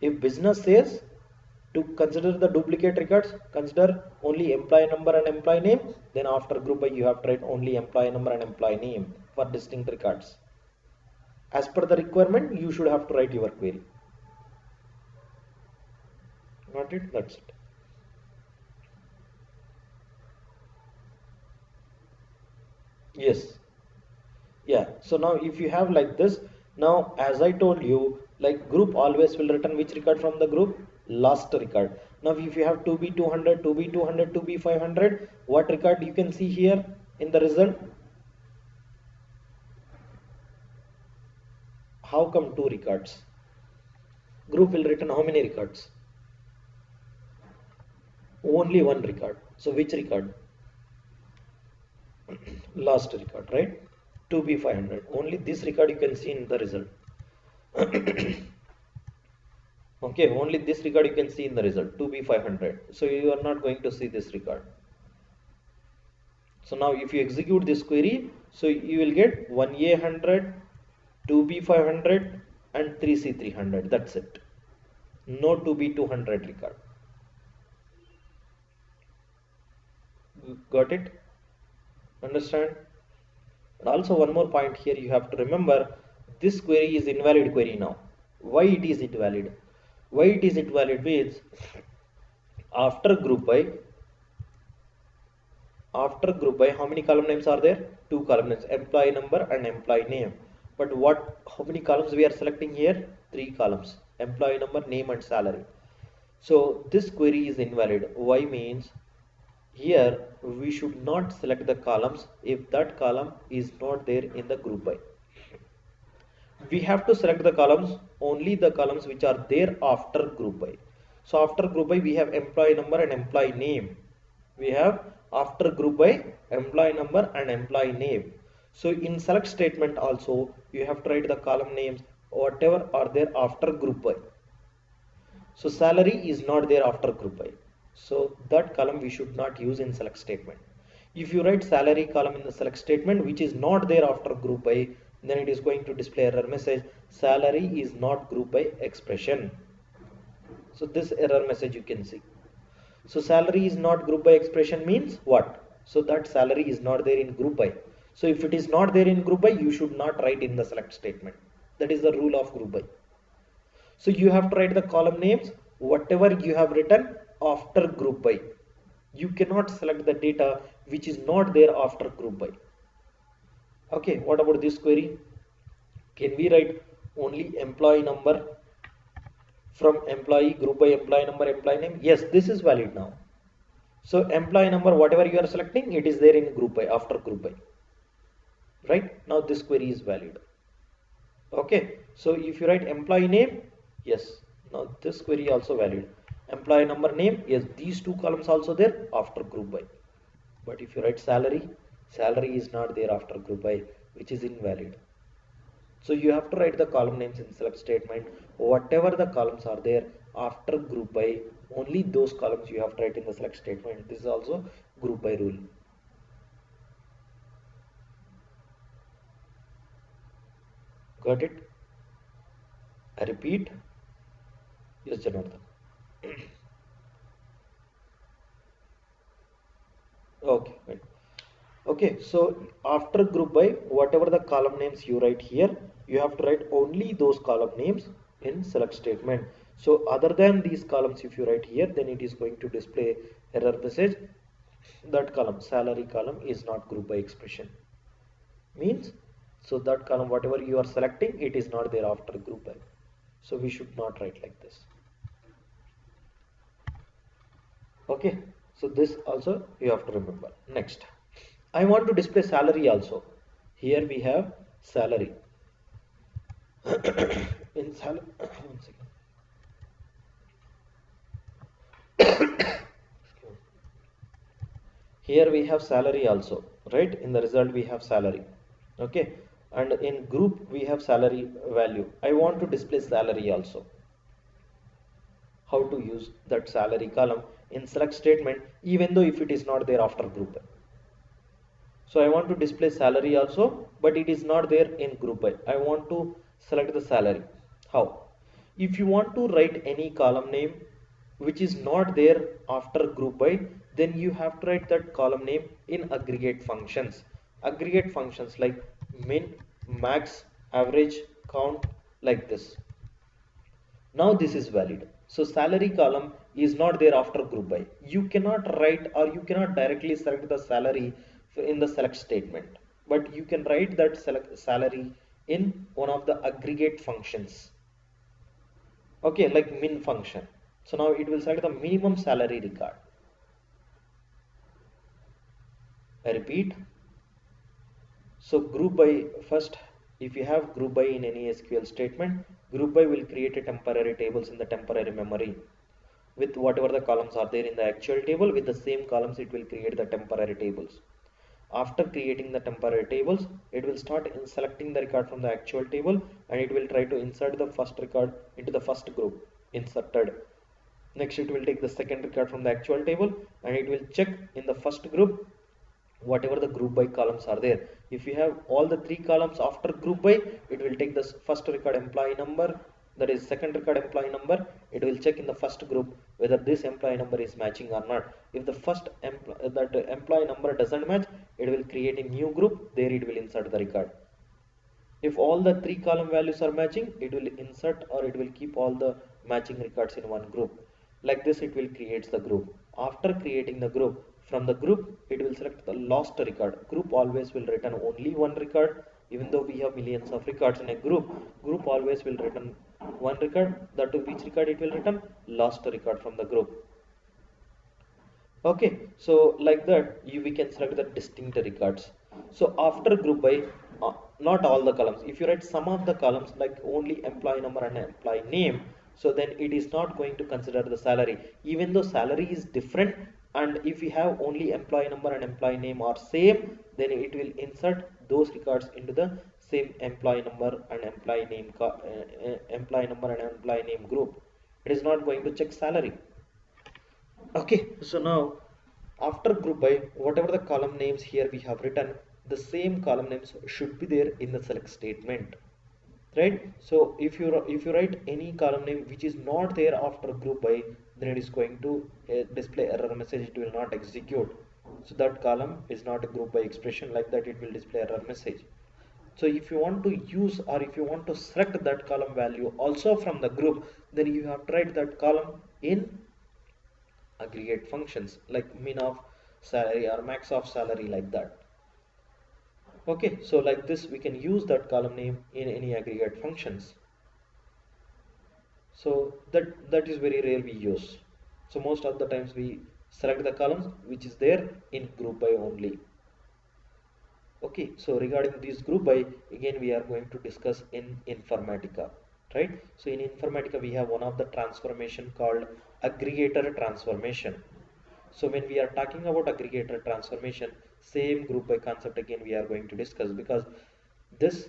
If business says to consider the duplicate records, consider only employee number and employee name, then after group by you have to write only employee number and employee name for distinct records. As per the requirement, you should have to write your query. Got it? That's it. Yes. Yeah. So now if you have like this, now as I told you, like group always will return which record from the group? Last record. Now if you have 2B 200, 2B 200, 2B 500, what record you can see here in the result? How come two records? Group will return how many records? Only one record. So which record? Last record, right? 2B 500. Only this record you can see in the result. Okay, only this record you can see in the result, 2B 500. So you are not going to see this record. So now if you execute this query, so you will get 1A 100, 2B 500 and 3C 300. That's it. No 2B 200 record. Got it? Understand? And also one more point here you have to remember, this query is invalid query now. Why it is invalid? Why it is invalid means after group by how many column names are there? Two column names, employee number and employee name. But how many columns we are selecting here? Three columns, employee number, name and salary. So this query is invalid. Why means here we should not select the columns if that column is not there in the group by. We have to select the columns, only the columns which are there after group by. So after group by we have employee number and employee name. We have after group by employee number and employee name. So in select statement also you have to write the column names whatever are there after group by. So salary is not there after group by. So that column we should not use in select statement. If you write salary column in the select statement which is not there after group by, then it is going to display error message, salary is not group by expression. So this error message you can see. So salary is not group by expression means what? So that salary is not there in group by. So if it is not there in group by, you should not write in the select statement. That is the rule of group by. So you have to write the column names whatever you have written after group by. You cannot select the data which is not there after group by. Okay, what about this query? Can we write only employee number from employee group by employee number employee name? Yes, this is valid now. So employee number whatever you are selecting, it is there in group by after group by. Right? Now this query is valid. Okay, so if you write employee name, yes, now this query also valid. Employee number name, yes, these two columns also there after group by. But if you write salary, salary is not there after group by, which is invalid. So you have to write the column names in select statement whatever the columns are there after group by, only those columns you have to write in the select statement. This is also group by rule. Got it? I repeat. Yes, Janardhan. Okay, right. Okay, so after group by, whatever the column names you write here, you have to write only those column names in select statement. So other than these columns, if you write here, then it is going to display error message. That column, salary column, is not group by expression. Means, so that column, whatever you are selecting, it is not there after group by. So we should not write like this. Okay, so this also you have to remember. Next, I want to display salary also. Here we have salary. In salary, one second. Here we have salary also, right? In the result we have salary. Okay, and in group we have salary value. I want to display salary also. How to use that salary column in select statement, even though if it is not there after group. So I want to display salary also, but it is not there in group by. I want to select the salary. How? If you want to write any column name which is not there after group by, then you have to write that column name in aggregate functions. Aggregate functions like min, max, average, count, like this. Now this is valid. So salary column is not there after group by. You cannot write, or you cannot directly select the salary in the select statement, but you can write that select salary in one of the aggregate functions. Okay, like min function. So now it will select the minimum salary record. I repeat. So group by, first, if you have group by in any SQL statement, group by will create a temporary tables in the temporary memory with whatever the columns are there in the actual table. With the same columns it will create the temporary tables. After creating the temporary tables, it will start in selecting the record from the actual table, and it will try to insert the first record into the first group inserted. Next it will take the second record from the actual table, and it will check in the first group whatever the group by columns are there. If you have all the three columns after group by, it will take the first record employee number, that is second record employee number. It will check in the first group whether this employee number is matching or not. If the first employee number doesn't match, it will create a new group, there it will insert the record. If all the three column values are matching, it will insert, or it will keep all the matching records in one group. Like this it will create the group. After creating the group, from the group it will select the last record. Group always will return only one record. Even though we have millions of records in a group, group always will return one record. That to which record it will return? Last record from the group. Okay, so like that we can select the distinct records. So after group by, not all the columns, if you write some of the columns like only employee number and employee name, so then it is not going to consider the salary, even though salary is different. And if you have only employee number and employee name are same, then it will insert those records into the same employee number and employee name group. It is not going to check salary. Okay, so now after group by, whatever the column names here we have written, the same column names should be there in the select statement, right? So if you write any column name which is not there after group by, then it is going to display error message. It will not execute. So that column is not a group by expression, like that it will display error message. So if you want to use, or if you want to select that column value also from the group, then you have to write that column in aggregate functions like min of salary or max of salary, like that. Okay, so like this we can use that column name in any aggregate functions. So that is very rare we use. So most of the times we select the columns which is there in group by only. Okay, so regarding this group by, again we are going to discuss in informatica, right? So in informatica we have one of the transformation called aggregator transformation. So when we are talking about aggregator transformation, same group by concept again we are going to discuss, because this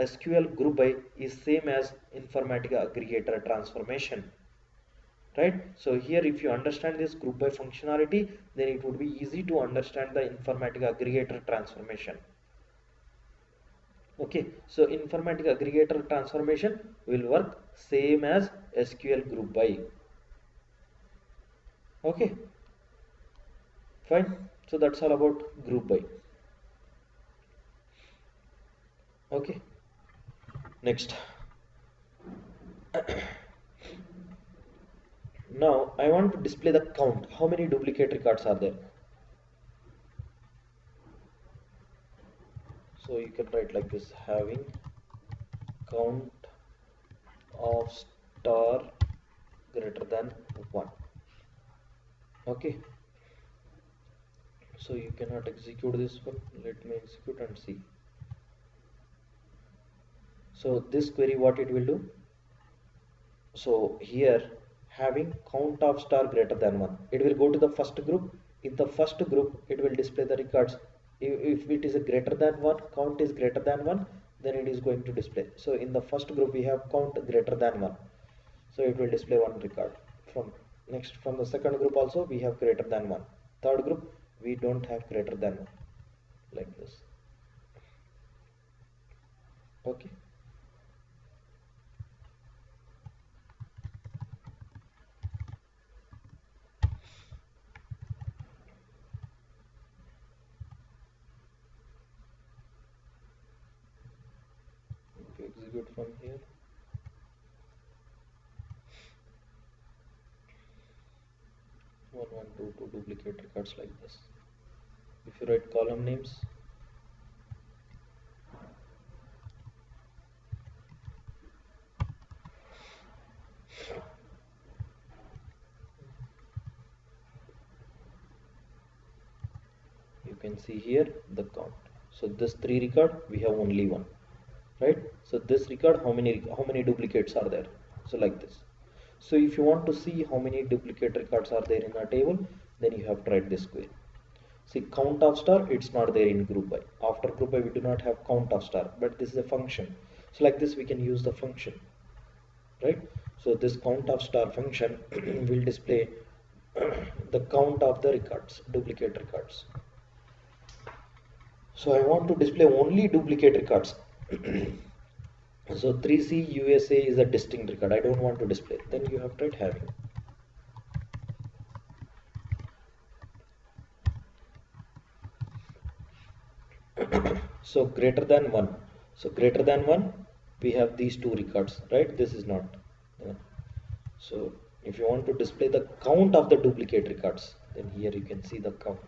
SQL group by is same as informatica aggregator transformation, right? So here if you understand this group by functionality, then it would be easy to understand the informatica aggregator transformation. Okay, so informatica aggregator transformation will work same as SQL group by. Okay, fine. So that's all about group by. Okay, next. Now I want to display the count. How many duplicate records are there? So you can write like this: having count of star greater than 1. Okay, so you cannot execute this one. Let me execute and see. So this query, what it will do? So here, having count of star greater than 1, it will go to the first group. In the first group it will display the records. If it is a greater than 1, count is greater than 1, then it is going to display. So in the first group we have count greater than 1, so it will display one record. From the second group also we have greater than 1. Third group we don't have greater than 1, like this. Okay, if you execute from here, 1122 duplicate records like this. If you write column names, you can see here the count. So this 3 record we have only 1, right? So this record, how many duplicates are there? So like this. So if you want to see how many duplicate records are there in a table, then you have to write this query. See, count of star, it's not there in group by. After group by we do not have count of star, but this is a function. So like this we can use the function, right? So this count of star function will display the count of the records, duplicate records. So I want to display only duplicate records. So 3C USA is a distinct record, I don't want to display. Then you have to write having. So greater than 1. So greater than 1, we have these 2 records, right? This is not. So if you want to display the count of the duplicate records, then here you can see the count.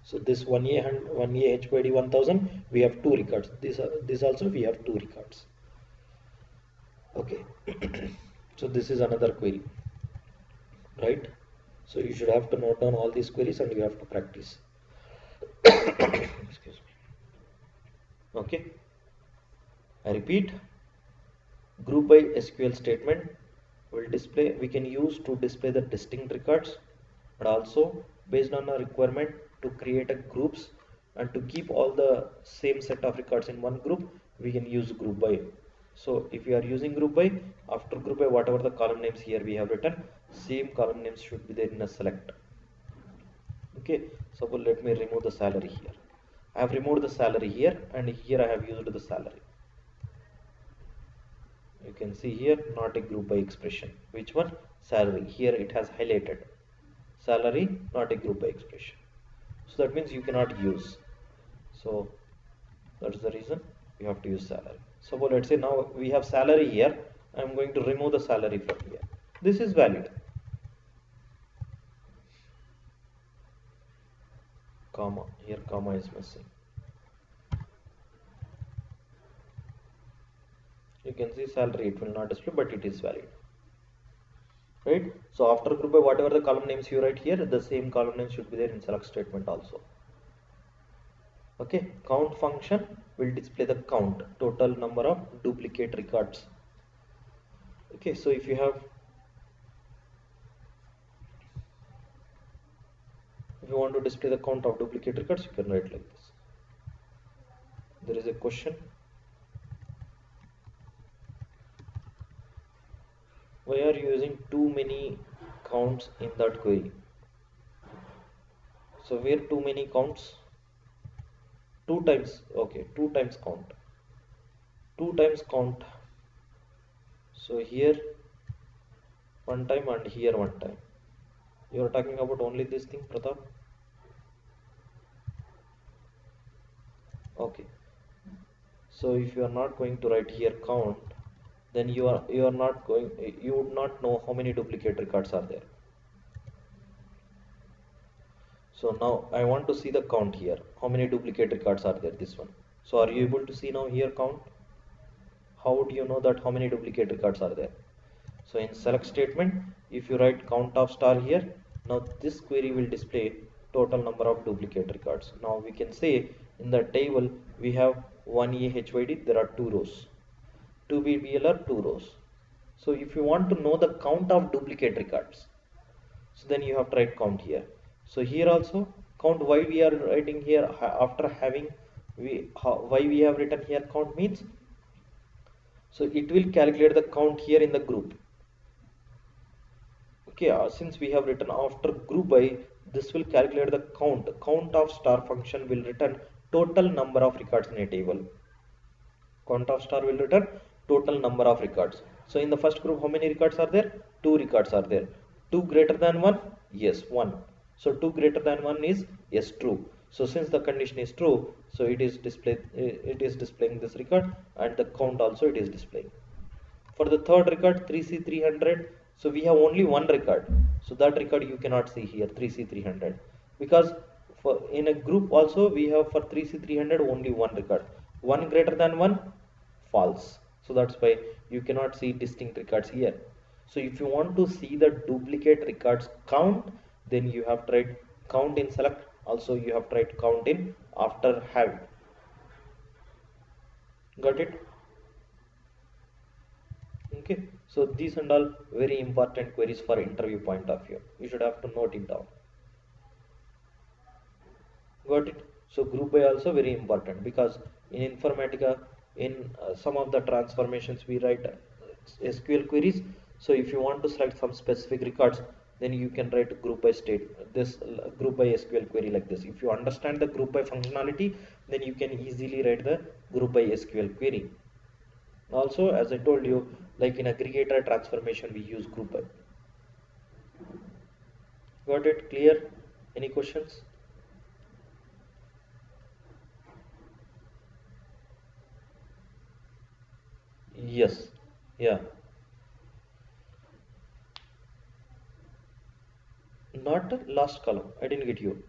So this 1A and 1A HYD 1000, we have 2 records. This also we have 2 records. Okay. So this is another query, right? So you should have to note down all these queries and you have to practice. Excuse me. Okay. I repeat, group by SQL statement will display, we can use to display the distinct records, but also based on a requirement to create a groups and to keep all the same set of records in one group, we can use group by. So if you are using group by, after group by whatever the column names here we have written, same column names should be there in a select. Okay, suppose let me remove the salary here. I have removed the salary here and here I have used the salary. You can see here not a group by expression. Which one? Salary. Here it has highlighted. Salary, not a group by expression. So that means you cannot use. So that's the reason you have to use salary. So let's say now we have salary here. I am going to remove the salary from here. This is valid. Comma. Here comma is missing. You can see salary, it will not display, but it is valid. Right? So after group by whatever the column names you write here, the same column names should be there in select statement also. Okay, count function will display the count, total number of duplicate records. Okay, so if you want to display the count of duplicate records, you can write like this. There is a question. Why are you using too many counts in that query? So where too many counts? 2 times. Okay, 2 times count. 2 times count. So here 1 time and here 1 time. You are talking about only this thing, Pratap? Okay. So if you are not going to write here count, then you would not know how many duplicate records are there. So now I want to see the count here, how many duplicate records are there, this one. So are you able to see now here count? How would you know that how many duplicate records are there? So in select statement, if you write count of star here, now this query will display total number of duplicate records. Now we can say in the table we have 1A HYD, there are 2 rows, 2B BLR, 2 rows. So if you want to know the count of duplicate records, so then you have to write count here. So here also count, why we are writing here after having why we have written here count means, so it will calculate the count here in the group. Okay, since we have written after group by, this will calculate the count of star function will return total number of records in a table. Count of star will return total number of records. So in the first group, how many records are there? 2 records are there. 2 greater than 1? Yes, 1. So 2 greater than 1 is yes, true. So since the condition is true, so it is displaying this record, and the count also it is displaying. For the third record 3C300, so we have only one record, so that record you cannot see here 3C300, because for in a group also we have for 3C300 only one record, 1 greater than 1 false, so that's why you cannot see distinct records here. So if you want to see the duplicate records count, then you have to write count in select, also you have to write count in after having. Got it? Okay, so these and all very important queries for interview point of view, you should have to note it down. Got it? So group by also very important, because in informatica, in some of the transformations we write SQL queries. So if you want to select some specific records, then you can write group by group by SQL query like this. If you understand the group by functionality, then you can easily write the group by SQL query. Also, as I told you, like in aggregator transformation, we use group by. Got it? Clear? Any questions? Yes. Yeah. Not last column. I didn't get you.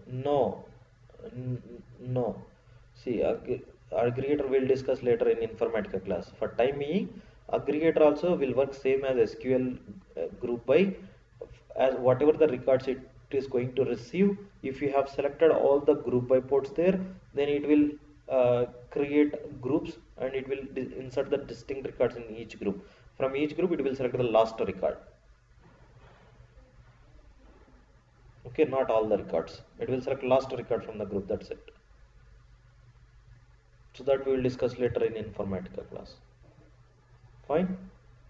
No. No. See, aggregator will discuss later in informatica class. For time being, aggregator also will work same as SQL group by, as whatever the records it is going to receive. If you have selected all the group by ports there, then it will create groups, and it will insert the distinct records in each group. From each group, it will select the last record. Okay, not all the records. It will select last record from the group. That's it. So that we will discuss later in informatica class. Fine.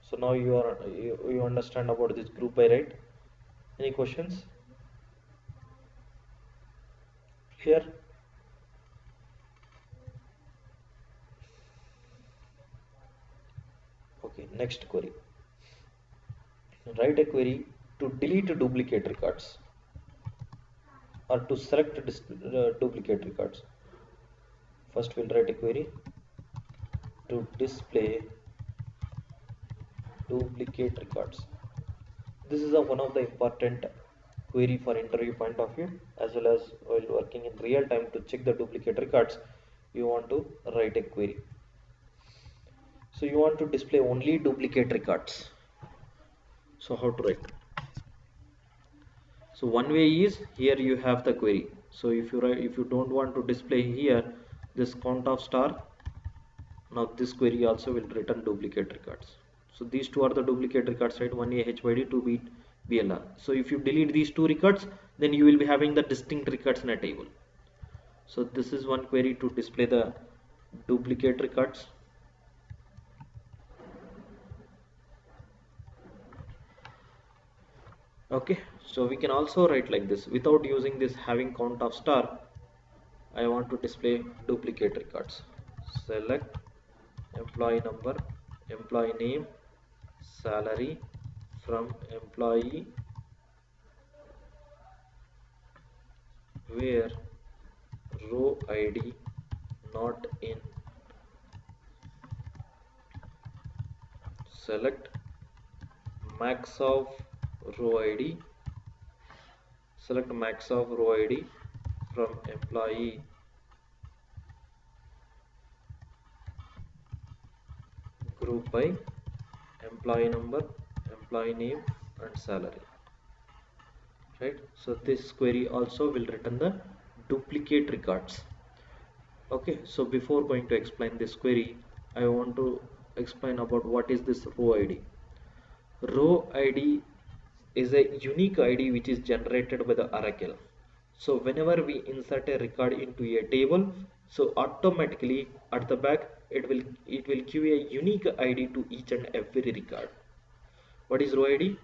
So now you understand about this group by, right? Any questions? Here. Okay. Next query. Write a query to delete duplicate records, or to select duplicate records. First, we'll write a query to display duplicate records. This is one of the important query for interview point of view, as well as while working in real time to check the duplicate records. You want to write a query. So you want to display only duplicate records. So how to write? So one way is, here you have the query. So if you don't want to display here this count of star, now this query also will return duplicate records. So these two are the duplicate records, right? 1A HYD, 2B BLR. So if you delete these two records, then you will be having the distinct records in a table. So this is one query to display the duplicate records. Okay, so we can also write like this, without using this having count of star. I want to display duplicate records. Select employee number, employee name, salary from employee where row id not in, select max of row id, select max of row id from employee group by employee number, employee name and salary, right? So this query also will return the duplicate records. Okay, so before going to explain this query, I want to explain about what is this row id. Row id is a unique id which is generated by the Oracle. So whenever we insert a record into a table, so automatically at the back it will give a unique id to each and every record. What is row id?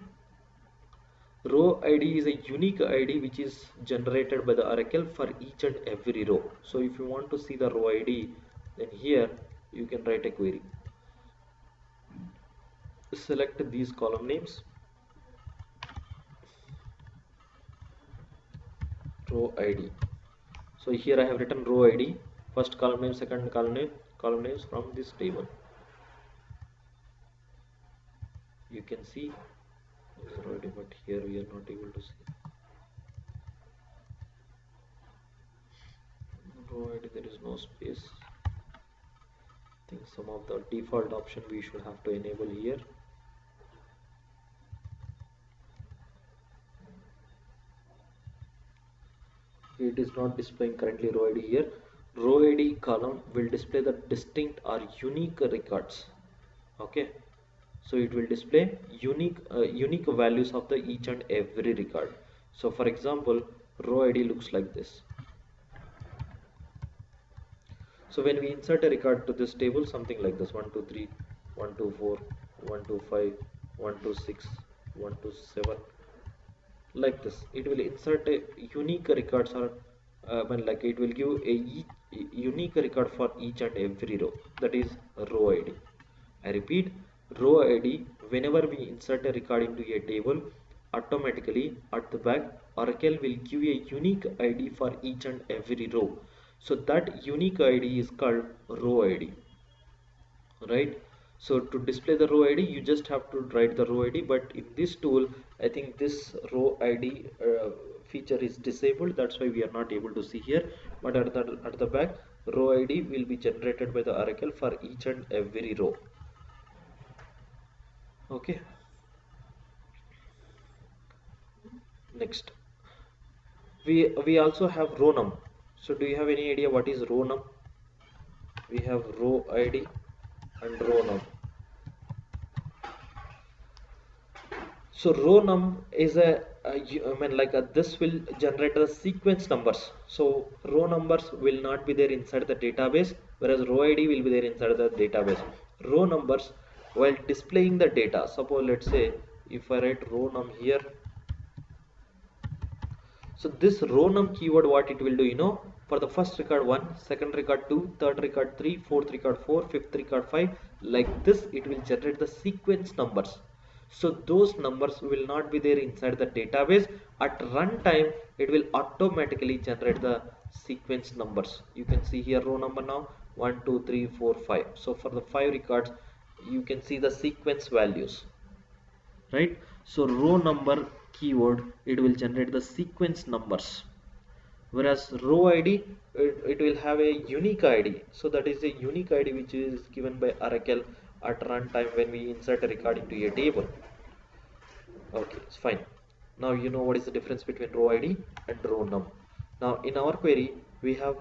Row id is a unique id which is generated by the Oracle for each and every row. So if you want to see the row id, then here you can write a query. Select these column names, row id. So here I have written row id, first column name, second column names from this table. You can see this row id, but here we are not able to see row id. There is no space. I think some of the default option we should have to enable here. It is not displaying currently row id here. Row id column will display the distinct or unique records. Okay, so it will display unique values of the each and every record. So for example, row id looks like this. So when we insert a record to this table, something like this: 1 2 3 1 2 4 1 2 5 1 2 6 1 2 7, like this, it will insert a unique records, or like it will give a unique record for each and every row. That is row id. I repeat, row id, whenever we insert a record into a table, automatically at the back Oracle will give a unique id for each and every row. So that unique id is called row id, right? So to display the row id, you just have to write the row id, but in this tool I think this row id feature is disabled. That's why we are not able to see here. But at the back, row id will be generated by the Oracle for each and every row. Okay, next we also have row num. So do you have any idea what is row num? We have row id and row num. So row num is this will generate the sequence numbers. So row numbers will not be there inside the database, whereas row id will be there inside the database. Row numbers, while displaying the data, suppose let's say if I write row num here, so this row num keyword, what it will do, for the first record 1, second record 2, third record 3, fourth record 4, fifth record 5, like this it will generate the sequence numbers. So those numbers will not be there inside the database. At runtime it will automatically generate the sequence numbers. You can see here row number now 1 2 3 4 5. So for the 5 records you can see the sequence values, right? So row number keyword, it will generate the sequence numbers, whereas row id, it will have a unique id. So that is a unique id which is given by Oracle at runtime when we insert a record into a table. Okay, it's fine. Now you know what is the difference between row id and row num. Now in our query we have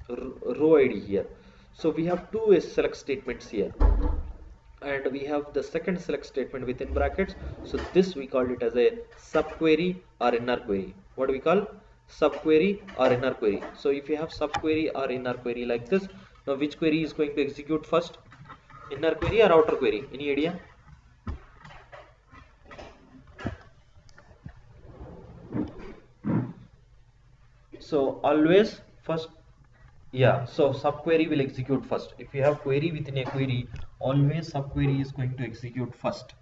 row id here. So we have two select statements here, and we have the second select statement within brackets. So this we call it as a subquery or inner query. What do we call? Subquery or inner query. So if you have subquery or inner query like this, now which query is going to execute first? Inner query or outer query? Any idea? So always first, yeah, so subquery will execute first. If you have query within a query, always subquery is going to execute first.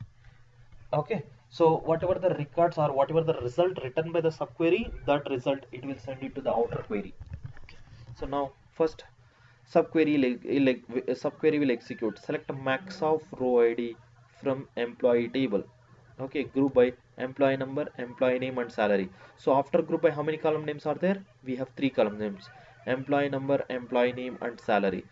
Okay, So whatever the records or whatever the result written by the subquery, that result it will send it to the outer query. So now first subquery subquery will execute. Select max of row ID from employee table. Okay, group by employee number, employee name and salary. So after group by, how many column names are there? We have three column names: employee number, employee name and salary.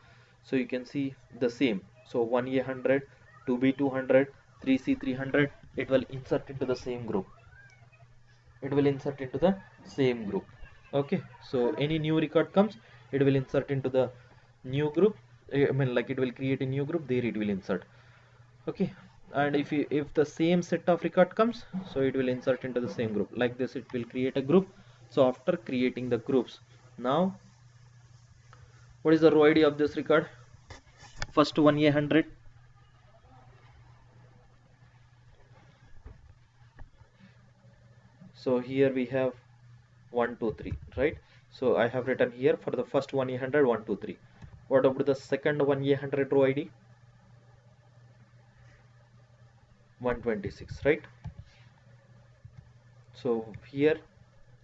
So you can see the same. So 1A 100, 2B 200, 3C 300, it will insert into the same group. It will insert into the same group. Okay, so any new record comes, it will insert into the new group. I mean, like, it will create a new group, there it will insert. Okay, and if the same set of record comes, so it will insert into the same group. Like this, it will create a group. So after creating the groups, now what is the row ID of this record? First 1A 100. So here we have 1 2 3, right? So I have written here for the first 1A 100 1 2 3. What about the second 1A 100 row ID? 126, right? So here,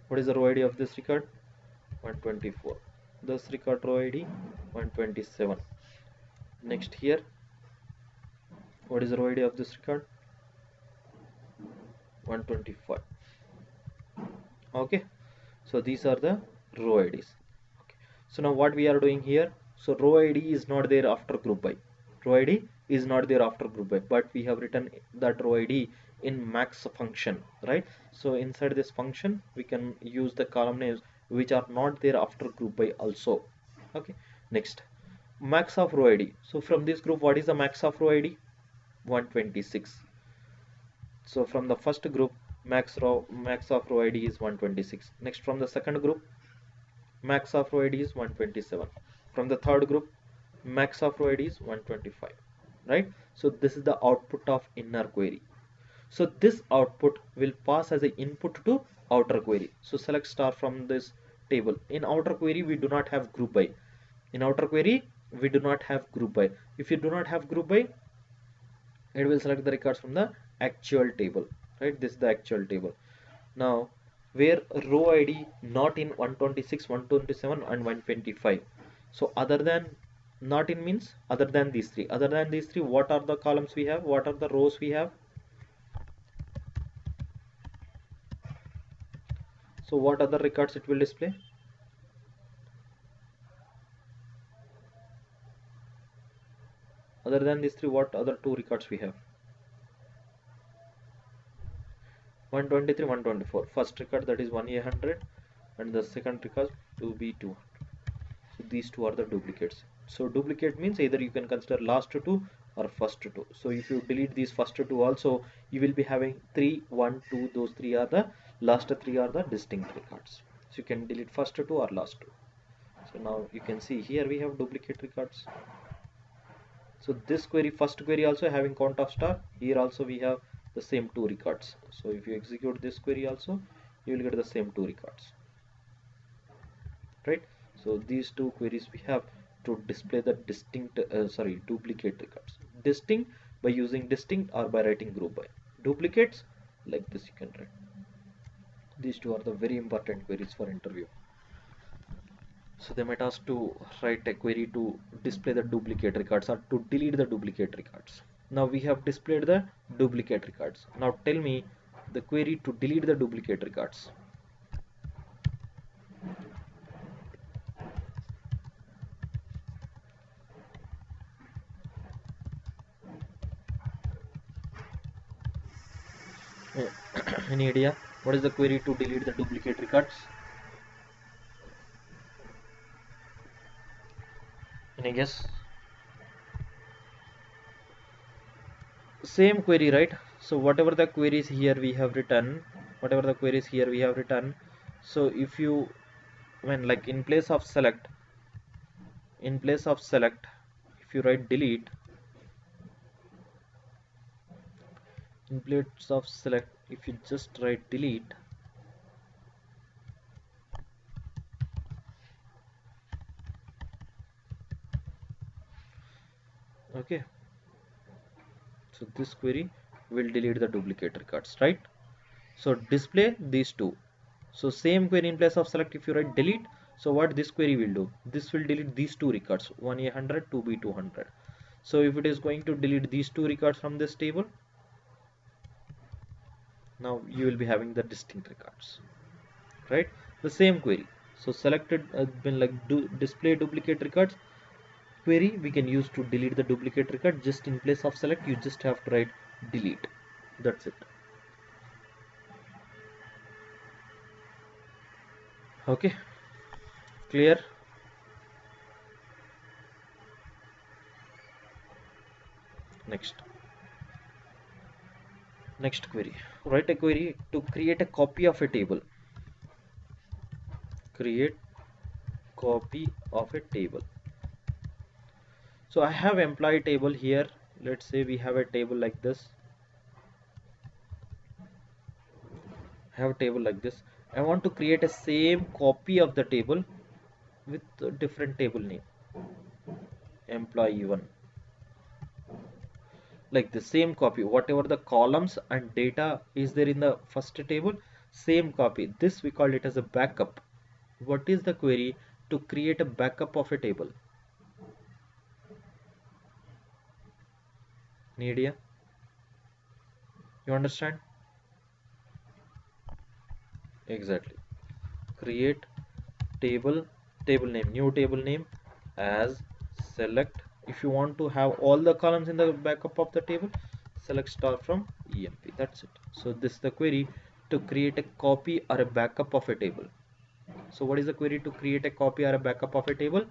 what is the row ID of this record? 124. This record row ID 127. Next here, what is the row ID of this record? 125. Okay, so these are the row IDs. Okay, so now what we are doing here, so row ID is not there after group by. Row ID is not there after group by, but we have written that row ID in max function, right? So inside this function we can use the column names which are not there after group by also. Okay, next, max of row ID. So from this group, what is the max of row ID? 126. So from the first group, max of row ID is 126. Next, from the second group, max of row ID is 127. From the third group, max of row ID is 125. Right? So this is the output of inner query. So this output will pass as an input to outer query. So select star from this table. In outer query, we do not have group by. In outer query, we do not have group by. If you do not have group by, it will select the records from the actual table, right? This is the actual table. Now, where row ID not in 126, 127 and 125. So other than, not in means other than these three. Other than these three, what are the columns we have? What are the rows we have? So what other records it will display? Other than these three, what other two records we have? 123, 124. First record, that is 1A 100, and the second record 2B 200. So these two are the duplicates. So duplicate means either you can consider last two or first two. So if you delete these first two also, you will be having 3, 1, 2. Those three are the last three are the distinct records. So you can delete first two or last two. So now you can see here we have duplicate records. So this query, first query also having count of star. Here also we have the same two records. So if you execute this query also, you will get the same two records, right? So these two queries we have to display the duplicate records. Distinct by using distinct or by writing group by. Duplicates, like this you can write. These two are the very important queries for interview. So they might ask to write a query to display the duplicate records or to delete the duplicate records. Now we have displayed the duplicate records. Now tell me the query to delete the duplicate records. Any idea? What is the query to delete the duplicate records? Any guess? Same query, right? So whatever the queries here we have written, so if you, when like in place of select, if you write delete, in place of select, if you just write delete, okay, so this query will delete the duplicate records, right? So display these two. So same query, in place of select, if you write delete, so what this query will do, this will delete these two records, 1A100, 2B200. So if it is going to delete these two records from this table, now you will be having the distinct records, right? The same query. So selected been like display duplicate records query we can use to delete the duplicate record. Just in place of select, you just have to write delete. That's it. Okay, clear? Next. Next query. Write a query to create a copy of a table. Create copy of a table. So I have employee table here. Let's say we have a table like this. I have a table like this. I want to create a same copy of the table with a different table name. Employee 1. Like the same copy, whatever the columns and data is there in the first table, same copy. This we call it as a backup. What is the query? To create a backup of a table. Any idea? You understand? Exactly. Create table, table name, new table name as select. If you want to have all the columns in the backup of the table, select star from emp. That's it. So this is the query to create a copy or a backup of a table. So what is the query to create a copy or a backup of a table?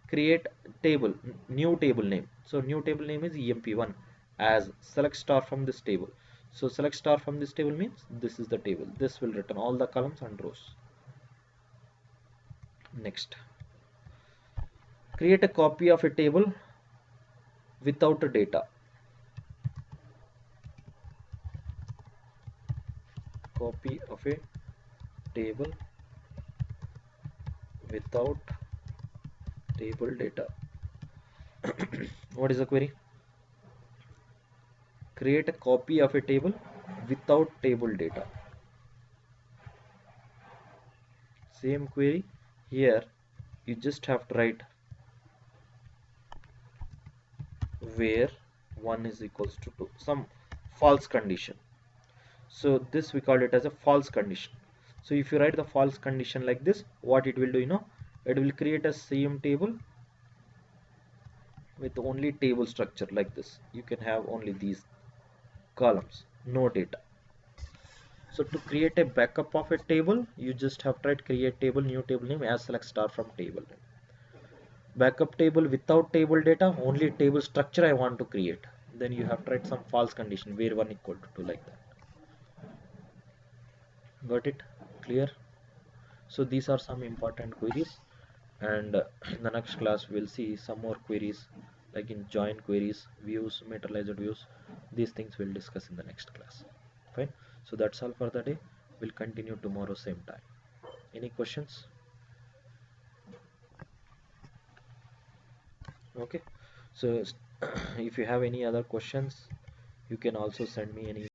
Create table, new table name. So new table name is emp1 as select star from this table. So select star from this table means this is the table. This will return all the columns and rows. Next, create a copy of a table without a data. Copy of a table without table data. What is the query? Create a copy of a table without table data. Same query here, you just have to write where 1 is equals to 2, some false condition. So this we call it as a false condition. So if you write the false condition like this, what it will do, it will create a same table with only table structure like this. You can have only these columns, no data. So to create a backup of a table, you just have to write create table, new table name as select star from table. Backup table without table data, only table structure I want to create. Then you have to write some false condition where 1 equal to 2 like that. Got it? Clear? So these are some important queries, and in the next class we'll see some more queries like in join queries, views, materialized views. These things we'll discuss in the next class. Fine. So that's all for the day. We'll continue tomorrow same time. Any questions? Okay. So if you have any other questions, you can also send me any